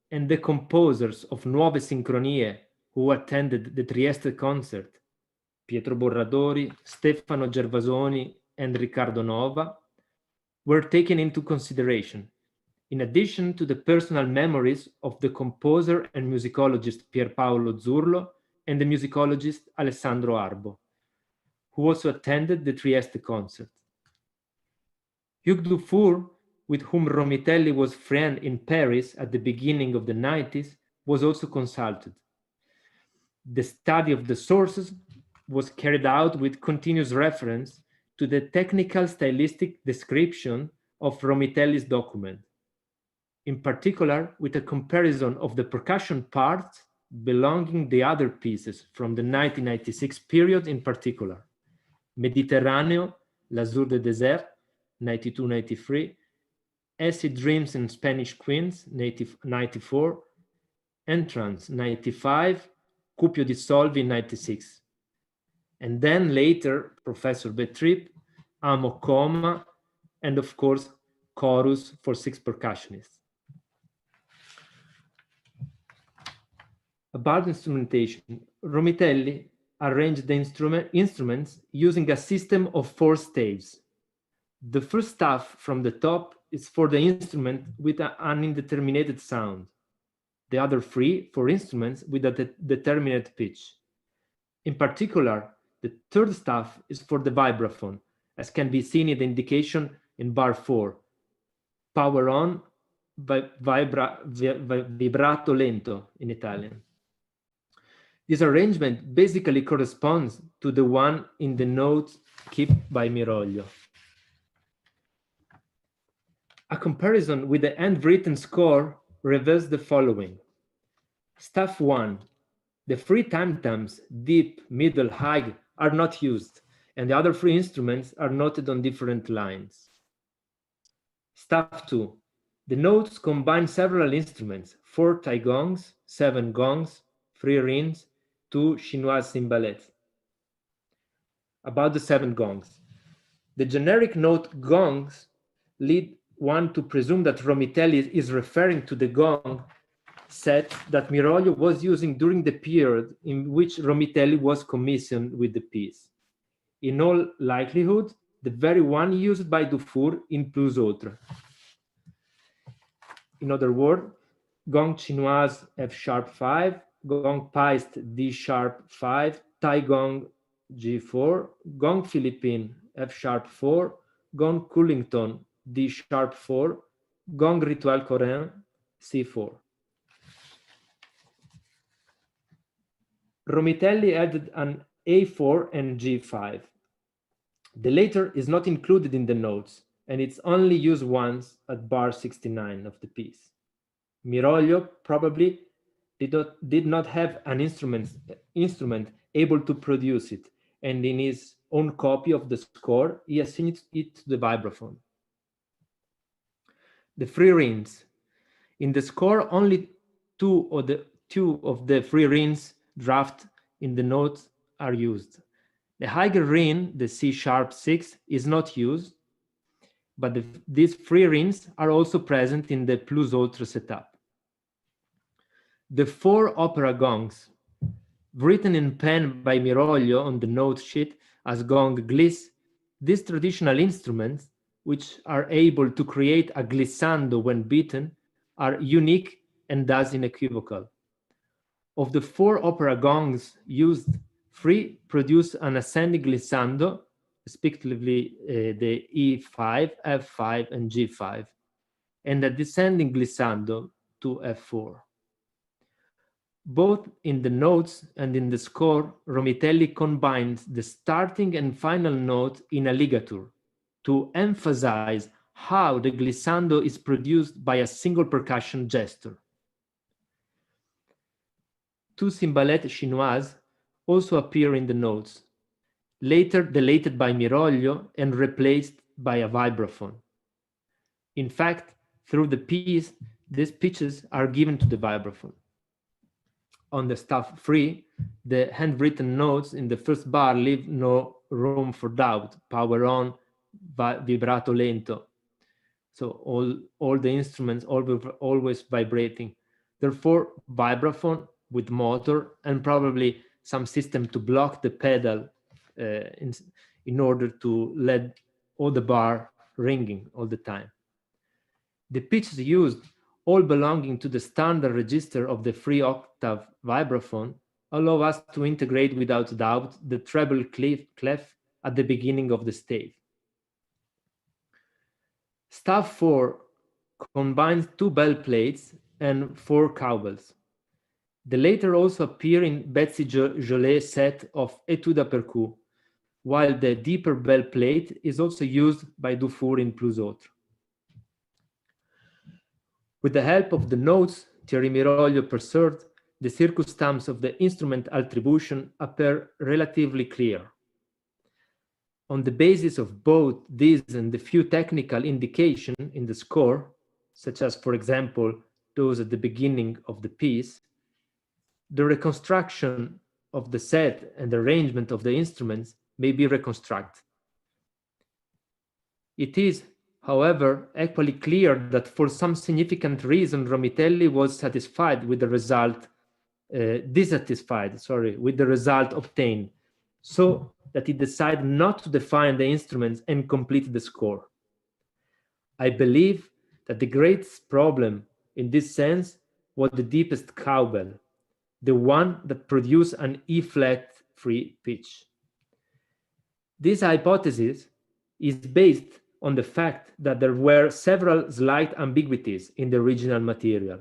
and the composers of Nuove Sincronie who attended the Trieste concert, Pietro Borradori, Stefano Gervasoni, and Riccardo Nova, were taken into consideration, in addition to the personal memories of the composer and musicologist Pierpaolo Zurlo and the musicologist Alessandro Arbo, who also attended the Trieste concert. Hugues Dufour, with whom Romitelli was friend in Paris at the beginning of the 90s, was also consulted. The study of the sources was carried out with continuous reference to the technical stylistic description of Romitelli's document, in particular with a comparison of the percussion parts belonging to the other pieces from the 1996 period in particular, Mediterraneo, L'Azur de Désert, 92-93, Acid Dreams and Spanish Queens, 94, Entrance, 95, Cupio di Solvi, 96. And then later, Professor Betrip, Amo Coma, and of course, Chorus for 6 percussionists. About instrumentation, Romitelli arranged the instruments using a system of 4 staves. The first staff from the top is for the instrument with an indeterminate sound. The other 3 for instruments with a determinate pitch. In particular, the third staff is for the vibraphone, as can be seen in the indication in bar 4. Power on, vibrato lento in Italian. This arrangement basically corresponds to the one in the notes kept by Miroglio. A comparison with the handwritten score reveals the following. Staff 1. The 3 tam-tams, deep, middle, high, are not used, and the other 3 instruments are noted on different lines. Staff 2. The notes combine several instruments, 4 tai gongs, 7 gongs, 3 rins, 2 chinoise cymbalettes. About the 7 gongs. The generic note gongs lead one to presume that Romitelli is referring to the gong set that Miroglio was using during the period in which Romitelli was commissioned with the piece. In all likelihood, the very one used by Dufour in Plus Autres. In other words, gong chinoise F sharp 5, gong paiste D sharp 5, tai gong G4, gong Philippine F sharp 4, gong Cullington D sharp 4, gong ritual coréen C4. Romitelli added an A4 and G5. The later is not included in the notes, and it's only used once at bar 69 of the piece. Miroglio probably did not have an instrument able to produce it, and in his own copy of the score, he assigned it to the vibraphone. The free rings. In the score, only two of the free rings draft in the notes are used. The higher ring, the C#6, is not used, but these free rings are also present in the plus ultra setup. The 4 opera gongs, written in pen by Miroglio on the note sheet as gong gliss, these traditional instruments, which are able to create a glissando when beaten, are unique and thus unequivocal. Of the 4 opera gongs used, 3 produce an ascending glissando, respectively the E5, F5, and G5, and a descending glissando to F4. Both in the notes and in the score, Romitelli combines the starting and final note in a ligature to emphasize how the glissando is produced by a single percussion gesture. 2 cymbalettes chinoises also appear in the notes, later deleted by Miroglio and replaced by a vibraphone. In fact, through the piece, these pitches are given to the vibraphone. On the staff 3, the handwritten notes in the first bar leave no room for doubt. Power on, vibrato lento. So all the instruments always vibrating. Therefore, vibraphone with motor and probably some system to block the pedal in order to let all the bar ringing all the time. The pitches used, all belonging to the standard register of the 3-octave vibraphone, allow us to integrate without doubt the treble clef at the beginning of the stave. Staff 4 combines 2 bell plates and 4 cowbells. The latter also appear in Betsy Jolet's set of Etude à percu, while the deeper bell plate is also used by Dufour in plus ultra. With the help of the notes Thierry Miroglio preserved, the circumstances of the instrument attribution appear relatively clear. On the basis of both these and the few technical indications in the score, such as, for example, those at the beginning of the piece, the reconstruction of the set and the arrangement of the instruments may be reconstructed. It is, however, equally clear that for some significant reason, Romitelli was dissatisfied with the result obtained, so that he decided not to define the instruments and complete the score. I believe that the greatest problem in this sense was the deepest cowbell, the one that produced an E-flat free pitch. This hypothesis is based on the fact that there were several slight ambiguities in the original material.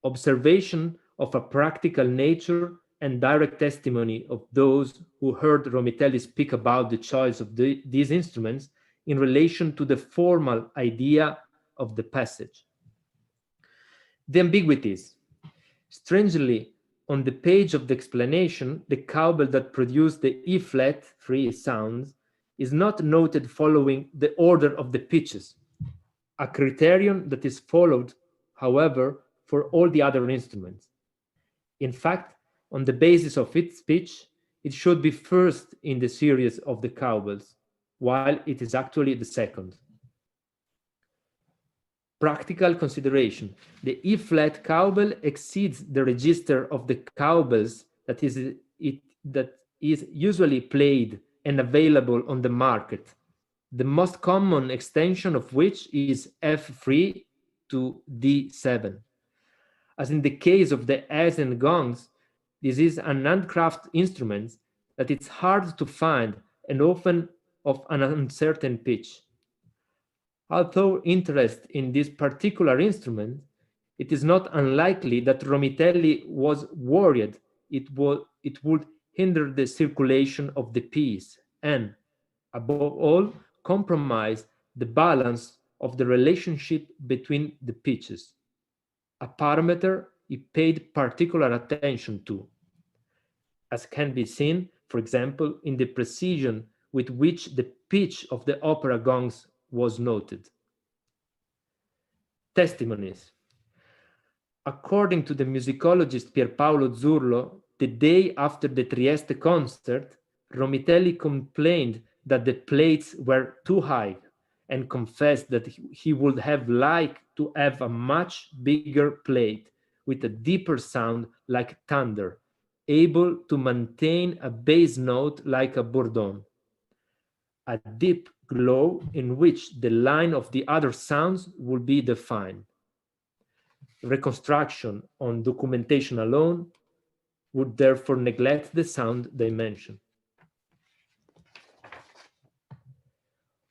Observation of a practical nature and direct testimony of those who heard Romitelli speak about the choice of these instruments in relation to the formal idea of the passage. The ambiguities. Strangely, on the page of the explanation, the cowbell that produced the E-flat free sounds is not noted following the order of the pitches, a criterion that is followed, however, for all the other instruments. In fact, on the basis of its pitch, it should be first in the series of the cowbells, while it is actually the second. Practical consideration. The E-flat cowbell exceeds the register of the cowbells that is usually played and available on the market, the most common extension of which is F3 to D7. As in the case of the Eisen gongs, this is an handcraft instrument that it's hard to find and often of an uncertain pitch. Although interest in this particular instrument, it is not unlikely that Romitelli was worried it would hinder the circulation of the piece and, above all, compromise the balance of the relationship between the pitches, a parameter he paid particular attention to, as can be seen, for example, in the precision with which the pitch of the opera gongs was noted. Testimonies. According to the musicologist Pierpaolo Zurlo, the day after the Trieste concert, Romitelli complained that the plates were too high and confessed that he would have liked to have a much bigger plate with a deeper sound like thunder, able to maintain a bass note like a bourdon. A deep glow in which the line of the other sounds would be defined. Reconstruction on documentation alone would therefore neglect the sound dimension.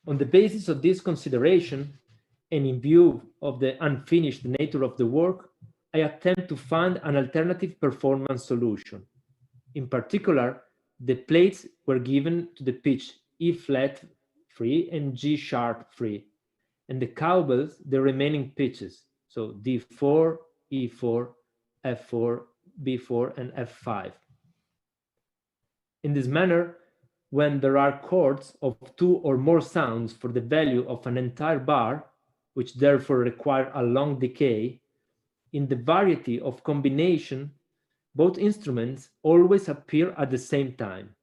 On the basis of this consideration, and in view of the unfinished nature of the work, I attempt to find an alternative performance solution. In particular, the plates were given to the pitch E flat free and G sharp free, and the cowbells the remaining pitches, so D4, E4, F4, B4, and F5. In this manner, when there are chords of 2 or more sounds for the value of an entire bar, which therefore require a long decay, in the variety of combination, both instruments always appear at the same time.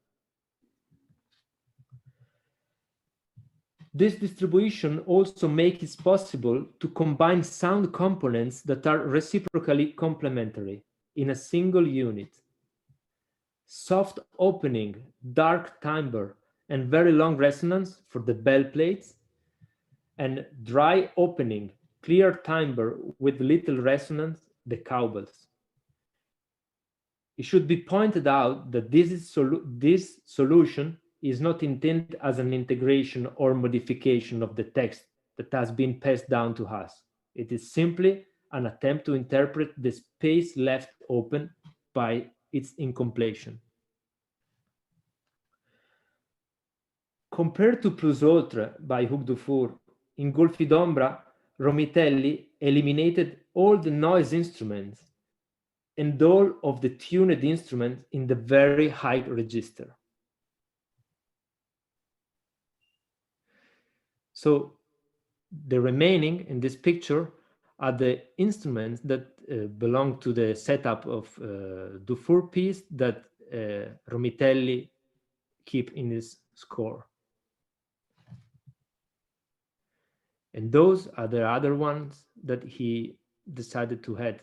This distribution also makes it possible to combine sound components that are reciprocally complementary in a single unit. Soft opening, dark timbre, and very long resonance for the bell plates, and dry opening, clear timbre with little resonance, the cowbells. It should be pointed out that this solution is not intended as an integration or modification of the text that has been passed down to us. It is simply an attempt to interpret the space left open by its incompletion. Compared to Plus Ultra by Hugues Dufour, in Golfi d'Ombra, Romitelli eliminated all the noise instruments and all of the tuned instruments in the very high register. So the remaining in this picture are the instruments that belong to the setup of Dufour piece that Romitelli keep in his score. And those are the other ones that he decided to add.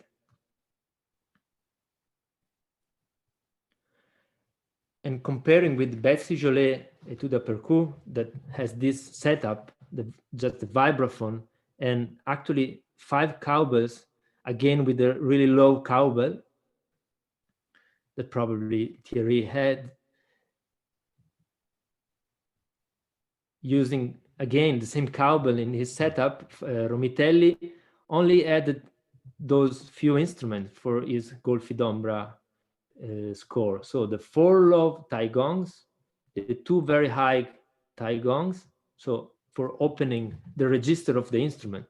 And comparing with Betsy Jolet Etude à Percu that has this setup, just the vibraphone, and actually 5 cowbells, again with a really low cowbell that probably Thierry had, using again the same cowbell in his setup. Romitelli only added those few instruments for his Golfi d'Ombra score. So the 4 low tie gongs, the 2 very high tie gongs, so for opening the register of the instrument,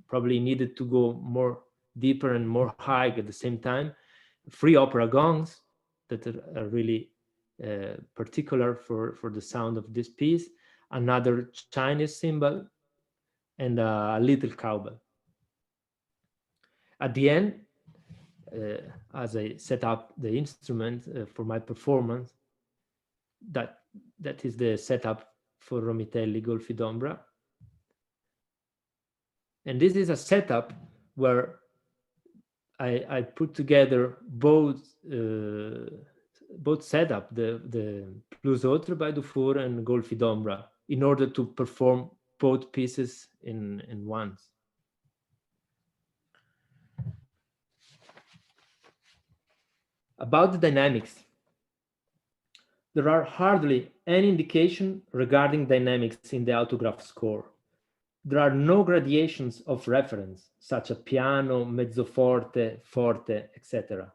probably needed to go more deeper and more high at the same time. 3 opera gongs that are really particular for the sound of this piece, another Chinese cymbal, and a little cowbell. At the end, as I set up the instrument for my performance, that is the setup for Romitelli Golfi d'Ombra. And this is a setup where I put together both setup, the Plus Ultra by Dufour and Golfi d'Ombra, in order to perform both pieces in once. About the dynamics, there are hardly any indication regarding dynamics in the autograph score. There are no gradations of reference, such as piano, mezzo forte, forte, etc.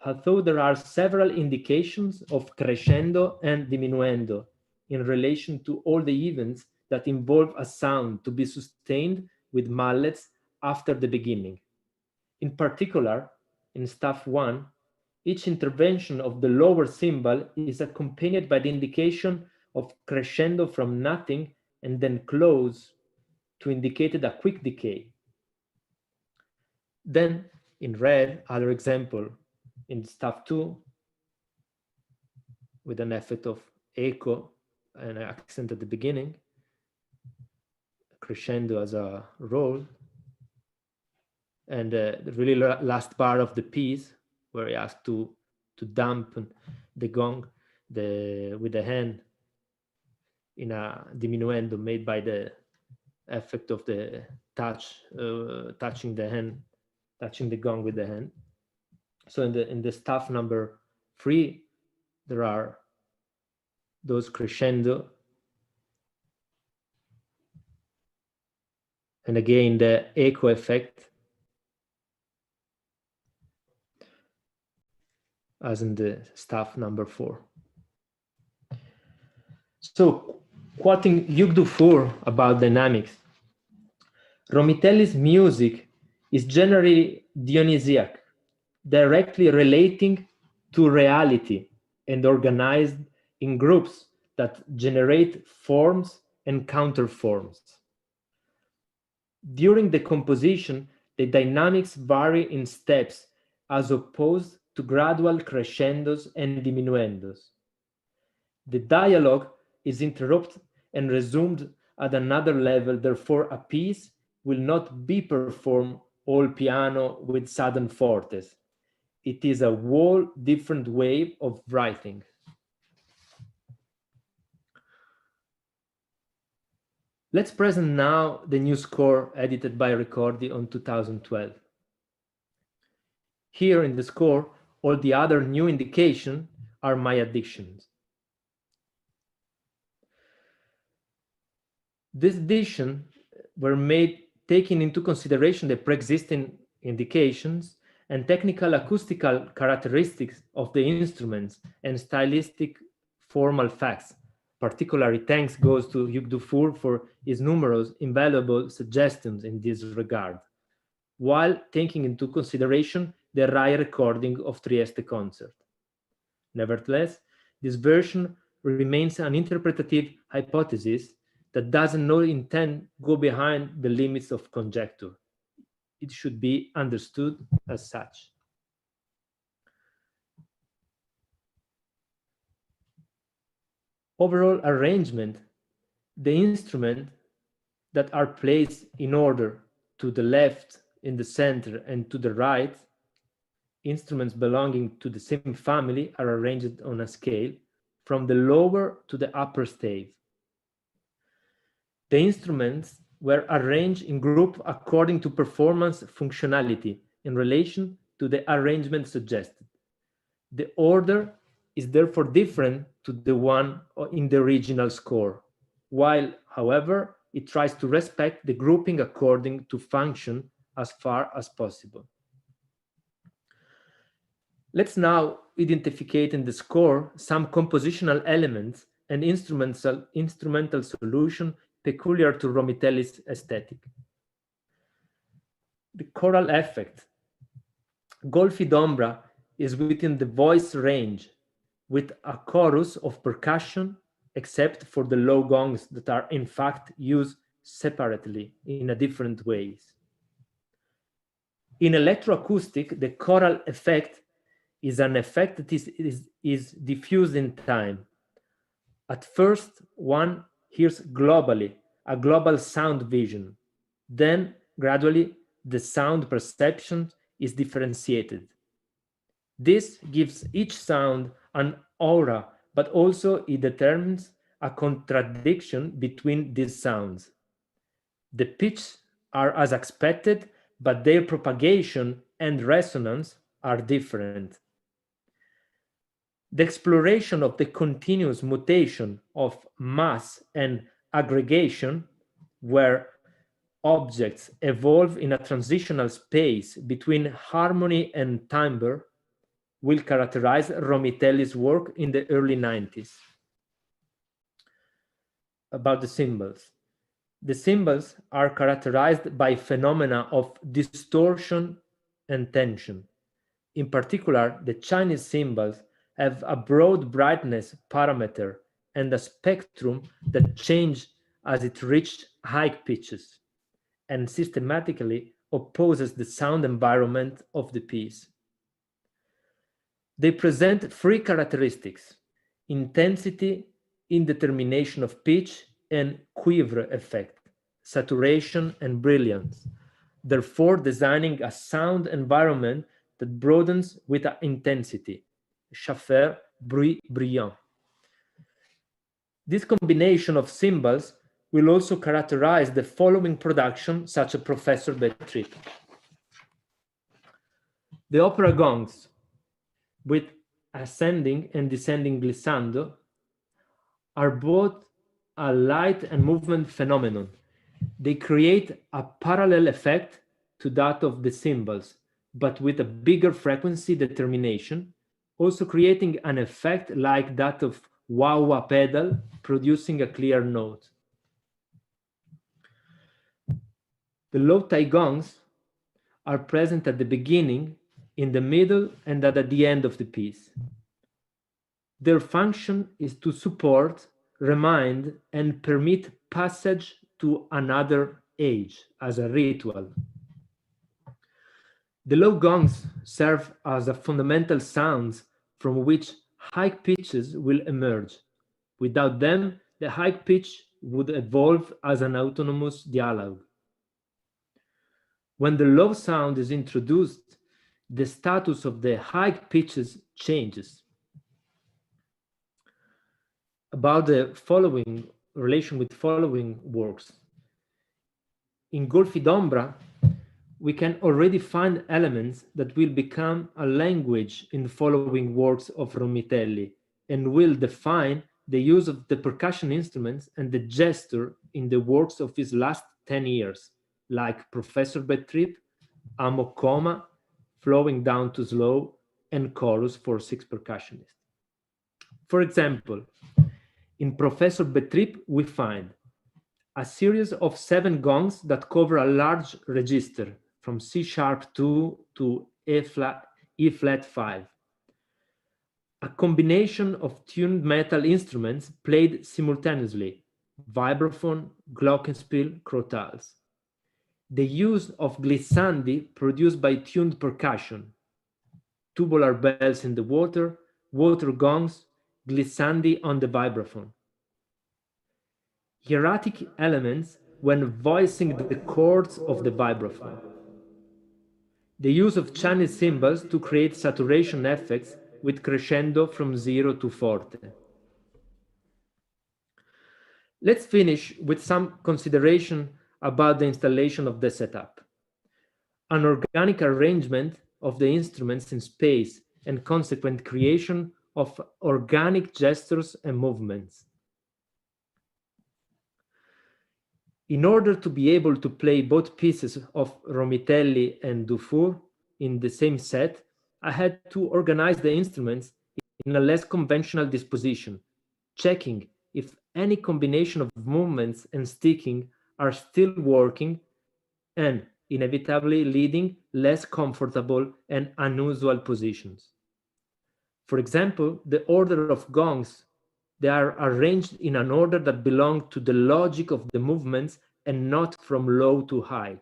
Although there are several indications of crescendo and diminuendo in relation to all the events that involve a sound to be sustained with mallets after the beginning. In particular, in staff 1, each intervention of the lower cymbal is accompanied by the indication of crescendo from nothing and then close to indicate a quick decay. Then, in red, other example, in staff 2, with an effect of echo and an accent at the beginning, crescendo as a roll, and the really last bar of the piece, where he has to dampen the gong with the hand in a diminuendo made by the effect of the touching the hand, touching the gong with the hand. So in the staff number 3, there are those crescendo, and again the echo effect, as in the staff number 4. So, quoting Hugues Dufour about dynamics, Romitelli's music is generally Dionysiac, directly relating to reality and organized in groups that generate forms and counterforms. During the composition, the dynamics vary in steps as opposed to gradual crescendos and diminuendos. The dialogue is interrupted and resumed at another level, therefore a piece will not be performed all piano with sudden fortes. It is a whole different way of writing. Let's present now the new score edited by Ricordi on 2012. Here in the score, all the other new indications are my additions. These additions were made taking into consideration the pre-existing indications and technical acoustical characteristics of the instruments and stylistic formal facts. Particularly thanks goes to Hugues Dufour for his numerous invaluable suggestions in this regard, while taking into consideration the rare recording of Trieste concert. Nevertheless, this version remains an interpretative hypothesis that doesn't no intent go behind the limits of conjecture. It should be understood as such. Overall arrangement, the instruments that are placed in order to the left, in the center, and to the right, instruments belonging to the same family are arranged on a scale from the lower to the upper stave. The instruments were arranged in group according to performance functionality in relation to the arrangement suggested. The order is therefore different to the one in the original score, while, however, it tries to respect the grouping according to function as far as possible. Let's now identify in the score some compositional elements and instrumental solution peculiar to Romitelli's aesthetic. The choral effect. Golfi d'ombra is within the voice range with a chorus of percussion, except for the low gongs that are in fact used separately in a different ways. In electroacoustic, the choral effect is an effect that is diffused in time. At first, one hears globally, a global sound vision. Then, gradually, the sound perception is differentiated. This gives each sound an aura, but also it determines a contradiction between these sounds. The pitches are as expected, but their propagation and resonance are different. The exploration of the continuous mutation of mass and aggregation, where objects evolve in a transitional space between harmony and timbre, will characterize Romitelli's work in the early 90s. about the cymbals. The cymbals are characterized by phenomena of distortion and tension. In particular, the Chinese cymbals have a broad brightness parameter and a spectrum that changes as it reaches high pitches and systematically opposes the sound environment of the piece. They present three characteristics: intensity, indetermination of pitch, and quiver effect, saturation and brilliance, therefore designing a sound environment that broadens with intensity, chaffer, bruit brillant. This combination of cymbals will also characterize the following production, such as Professor Betrip. The opera gongs, with ascending and descending glissando, are both a light and movement phenomenon. They create a parallel effect to that of the cymbals, but with a bigger frequency determination, also creating an effect like that of wah-wah pedal, producing a clear note. The low-tie gongs are present at the beginning, in the middle, and at the end of the piece. Their function is to support, remind, and permit passage to another age as a ritual. The low gongs serve as a fundamental sounds from which high pitches will emerge. Without them, the high pitch would evolve as an autonomous dialogue. When the low sound is introduced, the status of the high pitches changes. About the following relation with following works. In Golfi d'Ombra, we can already find elements that will become a language in the following works of Romitelli and will define the use of the percussion instruments and the gesture in the works of his last 10 years, like Professor Betrip, Amo Coma, Flowing Down to Slow, and Chorus for 6 percussionists. For example, in Professor Betrip, we find a series of 7 gongs that cover a large register from C#2 to E-flat 5. A combination of tuned metal instruments played simultaneously, vibraphone, glockenspiel, crotals. The use of glissandi produced by tuned percussion, tubular bells in the water gongs, glissandi on the vibraphone. Hieratic elements when voicing the chords of the vibraphone. The use of Chinese cymbals to create saturation effects with crescendo from 0 to forte. Let's finish with some consideration about the installation of the setup. An organic arrangement of the instruments in space and consequent creation of organic gestures and movements. In order to be able to play both pieces of Romitelli and Dufour in the same set, I had to organize the instruments in a less conventional disposition, checking if any combination of movements and sticking are still working and inevitably leading less comfortable and unusual positions. For example, the order of gongs, they are arranged in an order that belongs to the logic of the movements and not from low to high.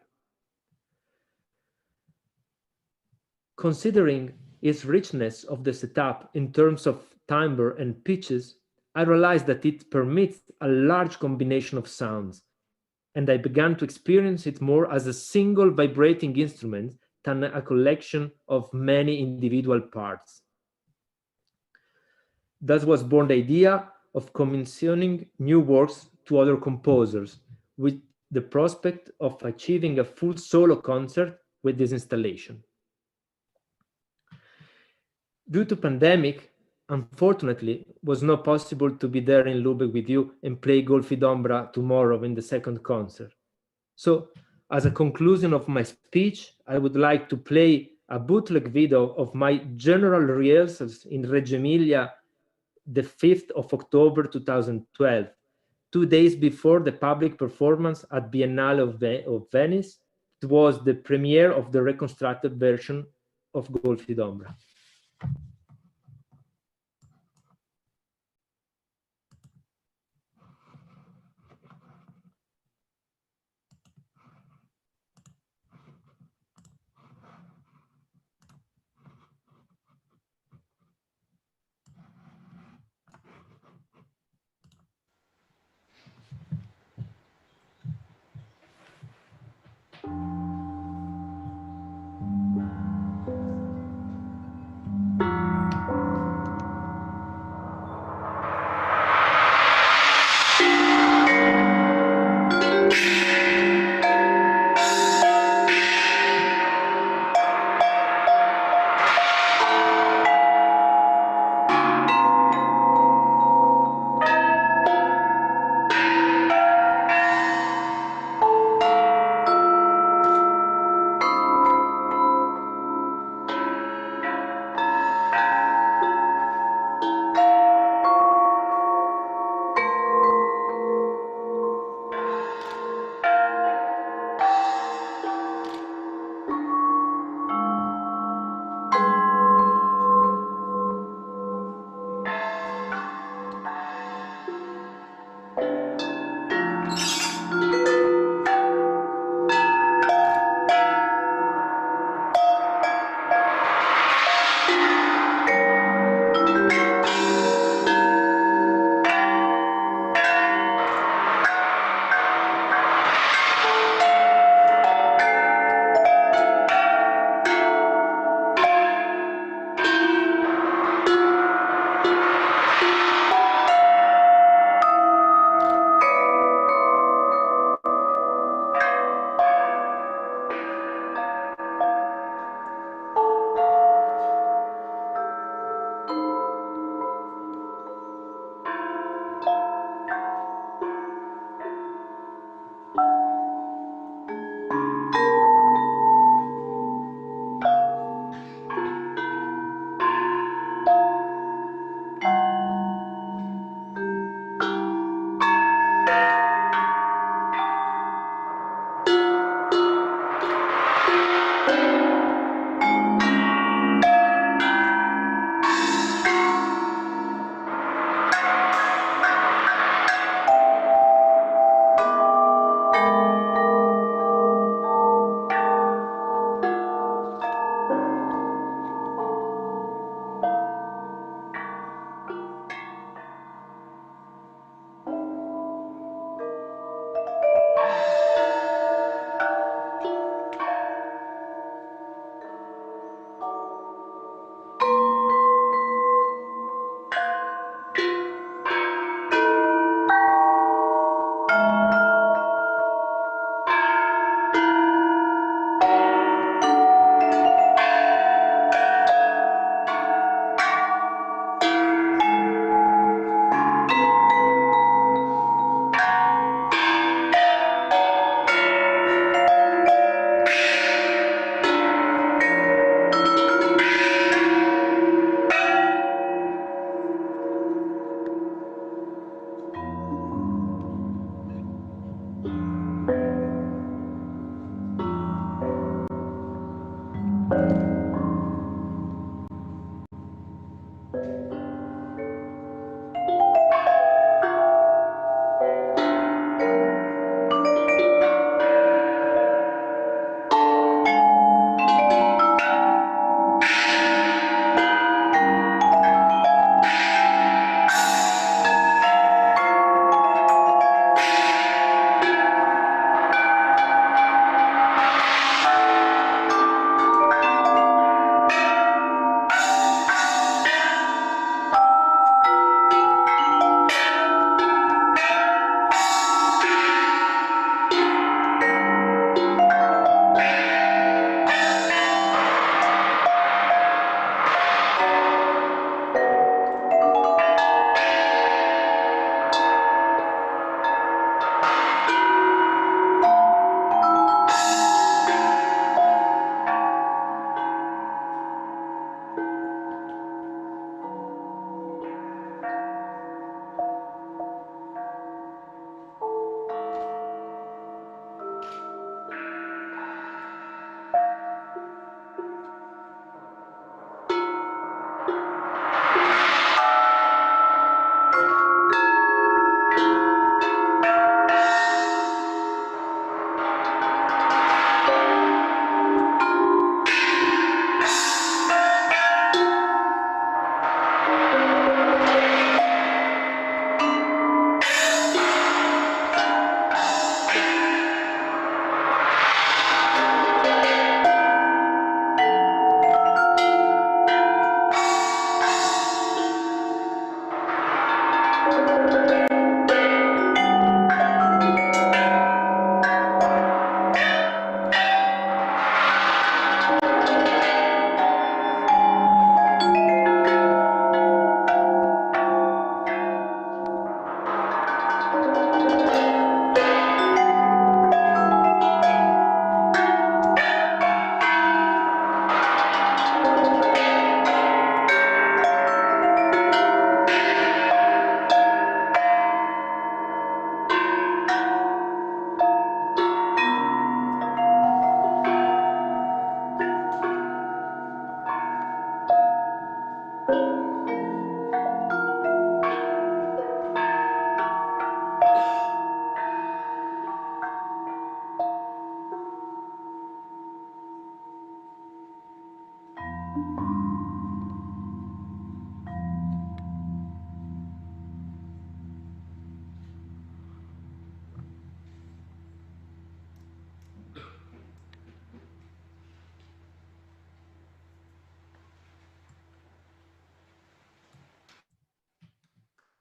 Considering its richness of the setup in terms of timbre and pitches, I realized that it permits a large combination of sounds, and I began to experience it more as a single vibrating instrument than a collection of many individual parts. Thus was born the idea of commissioning new works to other composers, with the prospect of achieving a full solo concert with this installation. Due to pandemic, unfortunately, it was not possible to be there in Lübeck with you and play Golfi d'Ombra tomorrow in the second concert. So, as a conclusion of my speech, I would like to play a bootleg video of my general rehearsals in Reggio Emilia the 5th of October 2012, 2 days before the public performance at Biennale of Venice. It was the premiere of the reconstructed version of Golfi d'Ombra.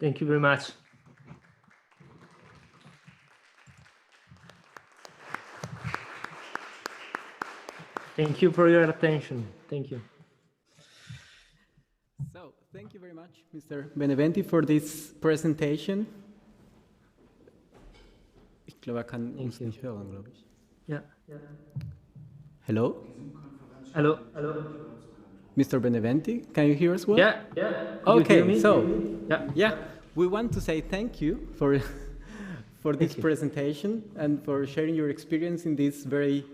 Thank you very much. Thank you for your attention. Thank you. So, thank you very much, Mr. Beneventi, for this presentation. Ich glaube, kann uns nicht hören, glaube ich. Yeah. Hello? Hello. Hello. Mr. Beneventi, can you hear us well? Yeah. Okay, so yeah, we want to say thank you for this presentation and for sharing your experience in this very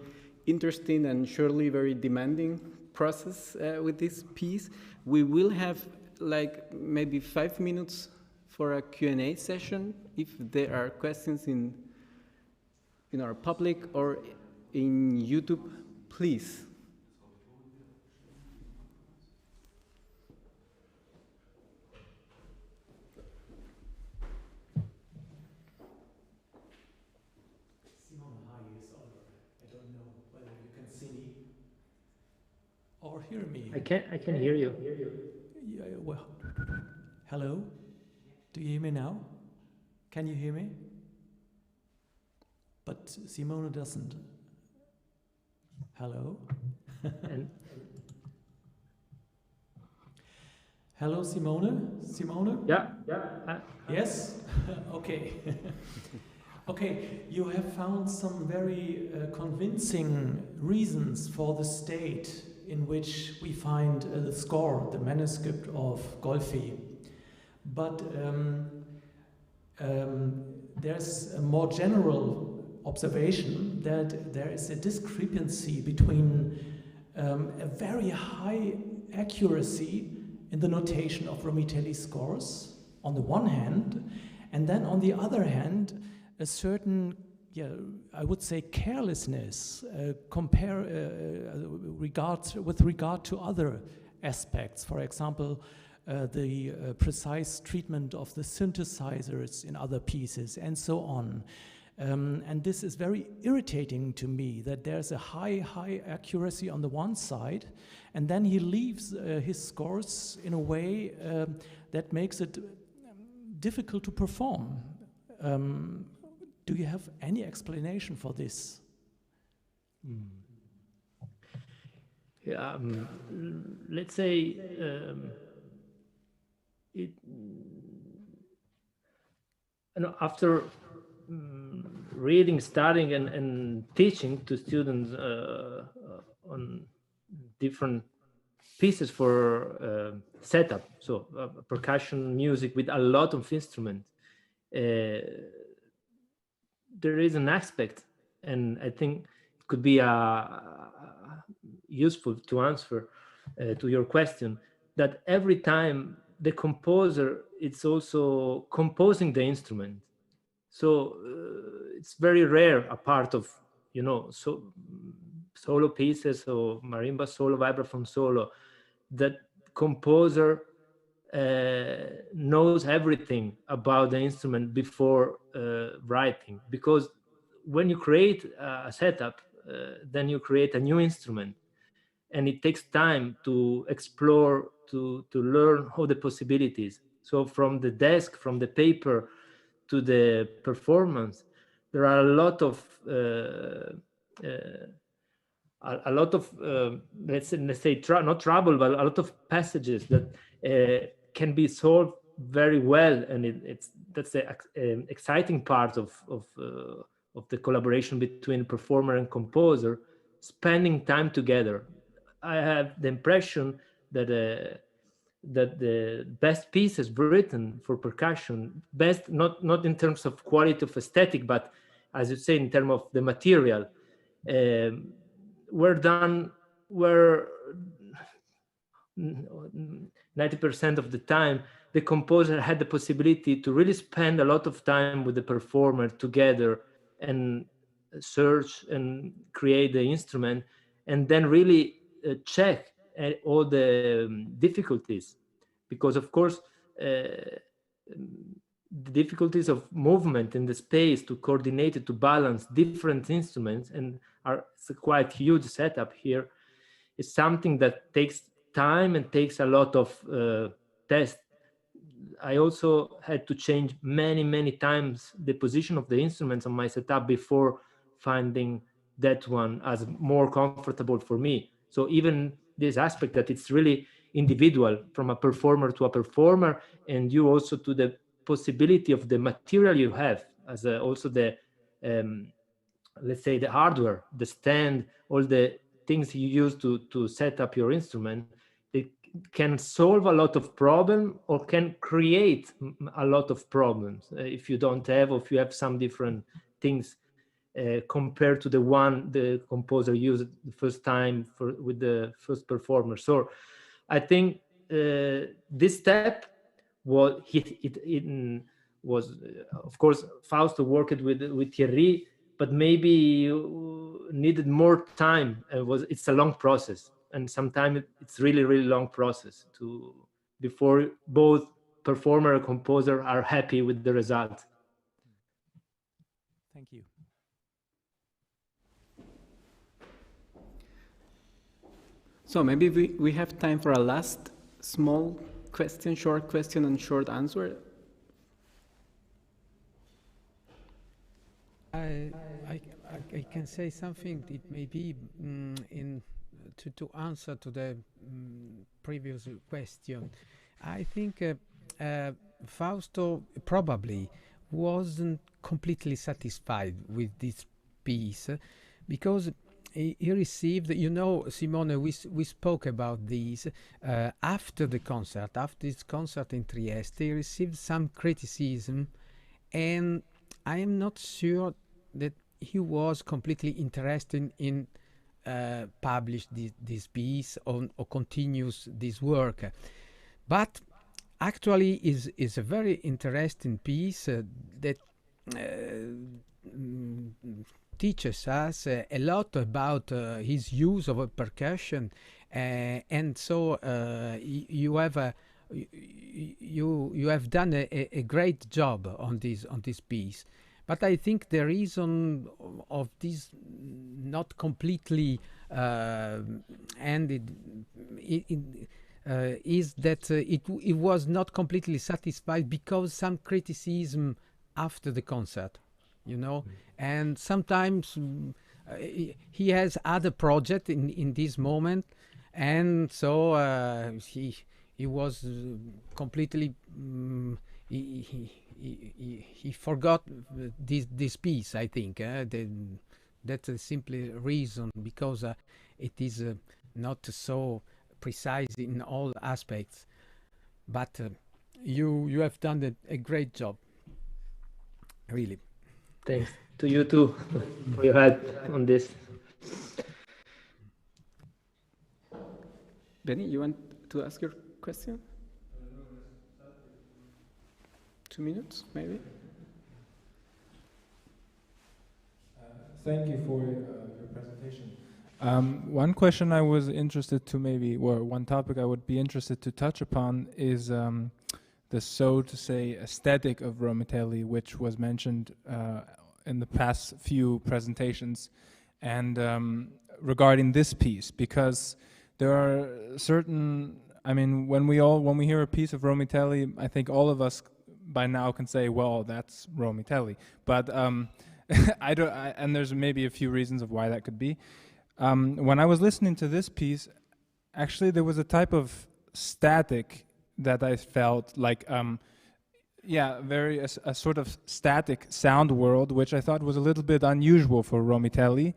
interesting and surely very demanding process with this piece. We will have like maybe 5 minutes for a Q&A session if there are questions in our public or in YouTube, please. Or hear me? I can hear you. Yeah, well, hello? Do you hear me now? Can you hear me? But Simone doesn't. Hello? Hello, Simone? Simone? Yeah. Yes? Okay. Okay, you have found some very convincing reasons for the state in which we find the score, the manuscript of Golfi. But there's a more general observation that there is a discrepancy between a very high accuracy in the notation of Romitelli scores on the one hand, and then on the other hand, a certain, I would say, carelessness with regard to other aspects. For example, the precise treatment of the synthesizers in other pieces, and so on. And this is very irritating to me, that there's a high accuracy on the one side, and then he leaves his scores in a way that makes it difficult to perform. Do you have any explanation for this? Yeah, let's say after reading, studying, and teaching to students on different pieces for setup, so percussion music with a lot of instruments, there is an aspect, and I think it could be useful to answer to your question, that every time the composer is also composing the instrument. So it's very rare, a part of, solo pieces or marimba solo, vibraphone solo, that composer knows everything about the instrument before writing, because when you create a setup, then you create a new instrument, and it takes time to explore, to learn all the possibilities. So from the desk, from the paper to the performance, there are a lot of let's say not trouble, but a lot of passages that can be solved very well, and that's the exciting part of the collaboration between performer and composer, spending time together. I have the impression that the best pieces written for percussion, best not in terms of quality of aesthetic, but as you say, in terms of the material, were done where 90% of the time the composer had the possibility to really spend a lot of time with the performer together and search and create the instrument, and then really check all the difficulties, because of course the difficulties of movement in the space to coordinate it, to balance different instruments, and it's a quite huge setup here, is something that takes time and takes a lot of tests. I also had to change many times the position of the instruments on my setup before finding that one as more comfortable for me. So even this aspect that it's really individual from a performer to a performer, and you also to the possibility of the material you have, as also the let's say the hardware, the stand, all the things you use to set up your instrument. It can solve a lot of problems or can create a lot of problems if you don't have, or if you have some different things compared to the one the composer used the first time with the first performer. So I think this step was it was of course Fausto worked with Thierry, but maybe needed more time. It's a long process, and sometimes it's really long process before both performer and composer are happy with the result. Thank you. So maybe we have time for a last small question, short question and short answer. I can say something. It may be to answer to the previous question. I think Fausto probably wasn't completely satisfied with this piece, because he received, you know, Simone, we spoke about this after this concert in Trieste. He received some criticism, and I am not sure that he was completely interested in publish this piece or continues this work. But actually is a very interesting piece that teaches us a lot about his use of a percussion, and so you have done a great job on this piece. But I think the reason of this not completely ended is that it was not completely satisfied because some criticism after the concert, you know, and sometimes he has other projects in this moment, and so he was completely he forgot this piece. I think that's a simple reason, because it is not so precise in all aspects. But you have done a great job, really. Thanks to you too for your help on this. Benny, you want to ask your question? 2 minutes, maybe? Thank you for your presentation. One question I was interested to one topic I would be interested to touch upon is the, so to say, aesthetic of Romitelli, which was mentioned in the past few presentations, and regarding this piece, because there are certain I mean, when we hear a piece of Romitelli, I think all of us by now can say, well, that's Romitelli. But and there's maybe a few reasons of why that could be. When I was listening to this piece, actually there was a type of static that I felt like, a sort of static sound world, which I thought was a little bit unusual for Romitelli.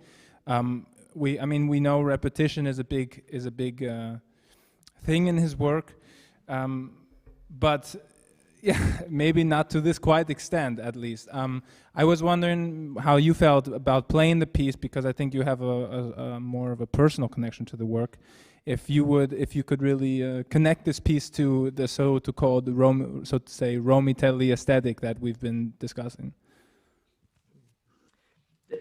We know repetition is a big thing in his work, but yeah, maybe not to this quite extent, at least. I was wondering how you felt about playing the piece, because I think you have a more of a personal connection to the work. If you could really connect this piece to the so-called Romitelli aesthetic that we've been discussing.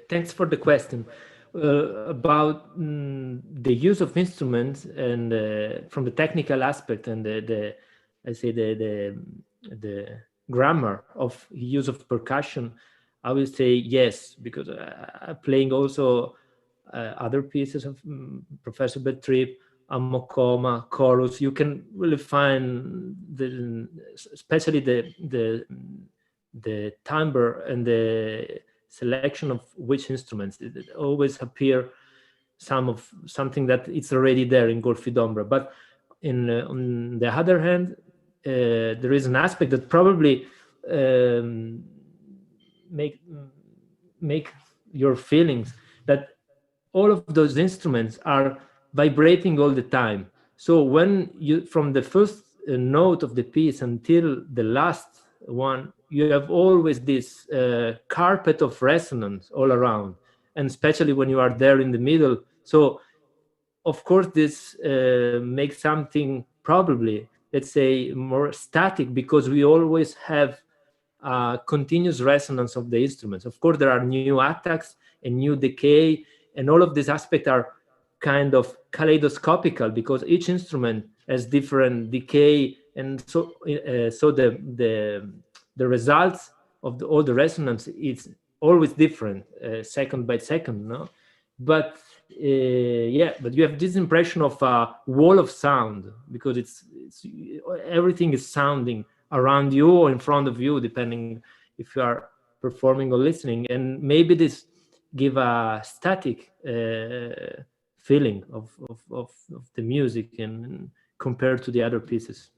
Thanks for the question. About the use of instruments and from the technical aspect and the grammar of use of percussion, I will say yes, because playing also other pieces of Professor Beltrip, Amokoma, chorus, you can really find especially the timbre and the selection of which instruments. It always appear something that it's already there in Golfi d'Ombra. But on the other hand, there is an aspect that probably make your feelings that all of those instruments are vibrating all the time. So when you, from the first note of the piece until the last one, you have always this carpet of resonance all around, and especially when you are there in the middle. So of course this makes something probably, let's say, more static, because we always have continuous resonance of the instruments. Of course there are new attacks and new decay, and all of these aspects are kind of kaleidoscopical, because each instrument has different decay, and so the results of all the resonance is always different, second by second, no? But but you have this impression of a wall of sound, because it's everything is sounding around you or in front of you, depending if you are performing or listening, and maybe this give a static feeling of the music and compared to the other pieces.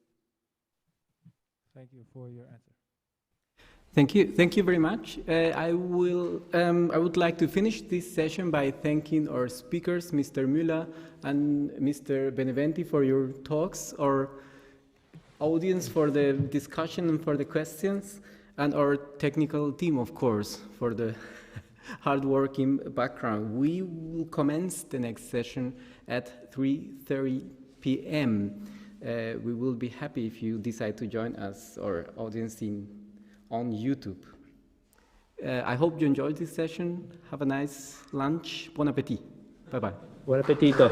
Thank you for your answer. Thank you very much. I would like to finish this session by thanking our speakers, Mr. Müller and Mr. Beneventi, for your talks, our audience for the discussion and for the questions, and our technical team, of course, for the hard-working background. We will commence the next session at 3:30 p.m. We will be happy if you decide to join us, our audience on YouTube. I hope you enjoyed this session. Have a nice lunch. Buon appétit. Bye-bye. Buon appetito.